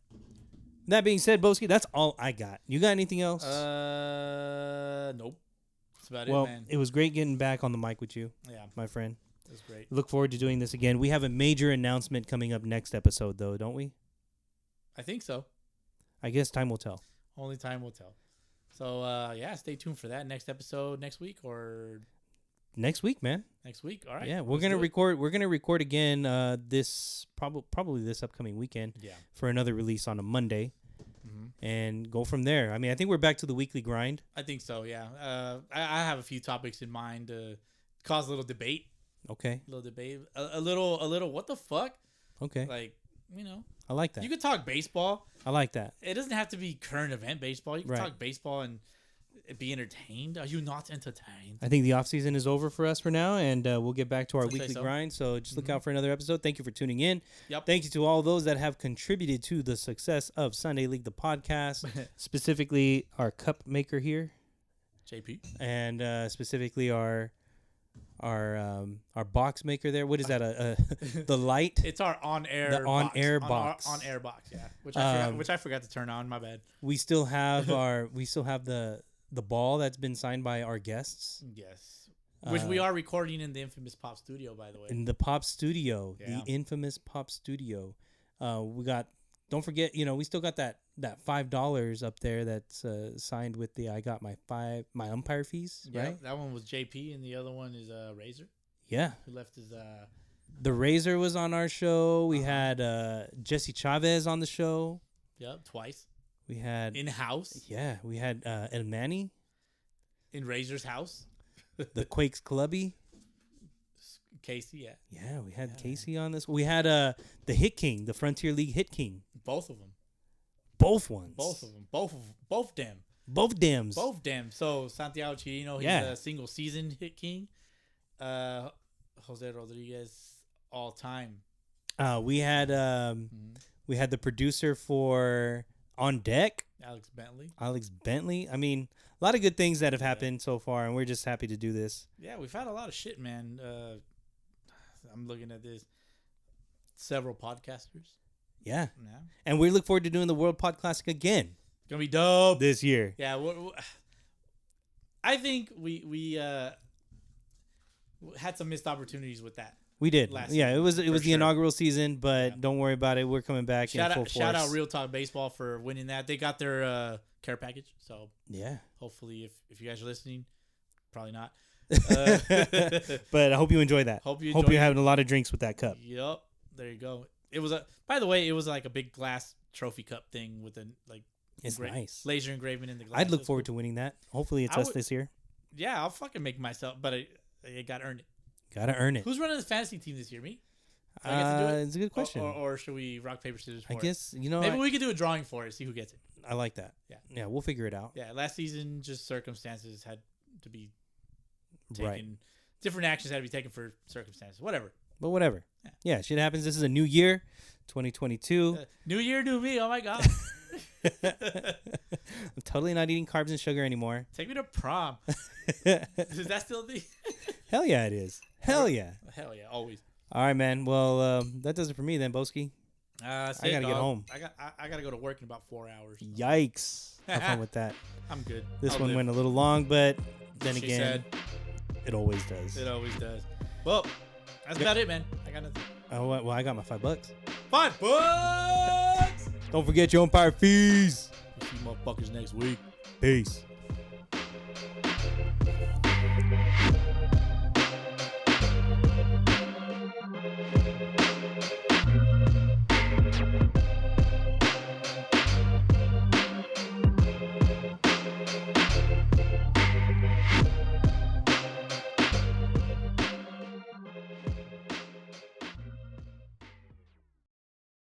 that being said, Boski, that's all I got. You got anything else? Nope. That's about it, man. Well, it was great getting back on the mic with you, my friend. It was great. Look forward to doing this again. We have a major announcement coming up next episode, though, don't we? I think so. I guess time will tell. Only time will tell. So, stay tuned for that next episode next week or... Next week, man. Next week, all right. Yeah, we're gonna record. We're gonna record again. This probably this upcoming weekend. Yeah. For another release on a Monday, and go from there. I mean, I think we're back to the weekly grind. I think so. Yeah. I have a few topics in mind to cause a little debate. Okay. A little debate. A little. What the fuck? Okay. Like, I like that. You could talk baseball. I like that. It doesn't have to be current event baseball. You can talk baseball and be entertained? Are you not entertained? I think the off season is over for us for now, and we'll get back to our I'd say weekly so. grind. So just look out for another episode. Thank you for tuning in. Yep. Thank you to all those that have contributed to the success of Sunday League, the podcast, specifically our cup maker here, JP. and specifically our box maker there. What is that? The light. It's our on-air The on-air box. On-air box, yeah. Which I forgot to turn on. My bad. We still have the ball that's been signed by our guests Yes. Which we are recording in the infamous Pop Studio, by the way. in the Pop Studio, Yeah. the infamous Pop Studio. We got. Don't forget, we still got that $5 up there that's signed with the I got my umpire fees, Yeah, right? that one was JP, and the other one is Razor, Yeah. who left his. The Razor was on our show. We had Jesse Chavez on the show. Twice We had in house we had El Manny, in Razor's house. the Quakes Clubby. Casey, yeah, Yeah, we had Casey on this. We had the Hit King, the Frontier League Hit King. both of them, Both ones. both of them, both them. Both dams. Both them. So Santiago Chirino, he's Yeah. a single season hit king. Jose Rodriguez, all time. We had the producer for On Deck, Alex Bentley. Alex Bentley. I mean, a lot of good things that have happened so far, and we're just happy to do this. Yeah, we've had a lot of shit, man. I'm looking at this. Several podcasters. Yeah. Yeah. And we look forward to doing the World Pod Classic again Gonna be dope. this year. Yeah, I think we had some missed opportunities with that. We did. Last Yeah, it was the sure. inaugural season, but Yeah. don't worry about it. We're coming back in full force. Shout out Real Talk Baseball for winning that. They got their care package, so Yeah. hopefully if you guys are listening, probably not. But I hope you enjoy that. Hope you Hope enjoy you're it. having a lot of drinks with that cup. Yep, there you go. It was by the way, it was like a big glass trophy cup thing with a It's nice. laser engraving in the glass. I'd look forward to winning that. Hopefully it's I us would- this year. Yeah, I'll fucking make myself, but I got to earn it. Gotta earn it. Who's running the fantasy team this year? Me? Do I get to do it? It's a good question. Or should we rock paper scissors? For I guess maybe we could do a drawing for it. See who gets it. I like that. Yeah. We'll figure it out. Yeah, last season just circumstances had to be taken. Right. Different actions had to be taken for circumstances. Whatever. But whatever. Yeah, shit happens. This is a new year, 2022. New year, new me. Oh my god. I'm totally not eating carbs and sugar anymore. Take me to prom. Is that still the? Hell yeah, it is. Hell yeah. Hell yeah, always. All right, man. Well, that does it for me then, Boski. I I gotta get home. I gotta go to work in about 4 hours. Yikes. Have fun with that. I'm good. This I'll one live. went a little long, but then She again, said. it always does. It always does. Well, that's about it, man. I got nothing. Oh, well, I got my $5. $5. Don't forget your umpire fees. We'll see you motherfuckers next week. Peace.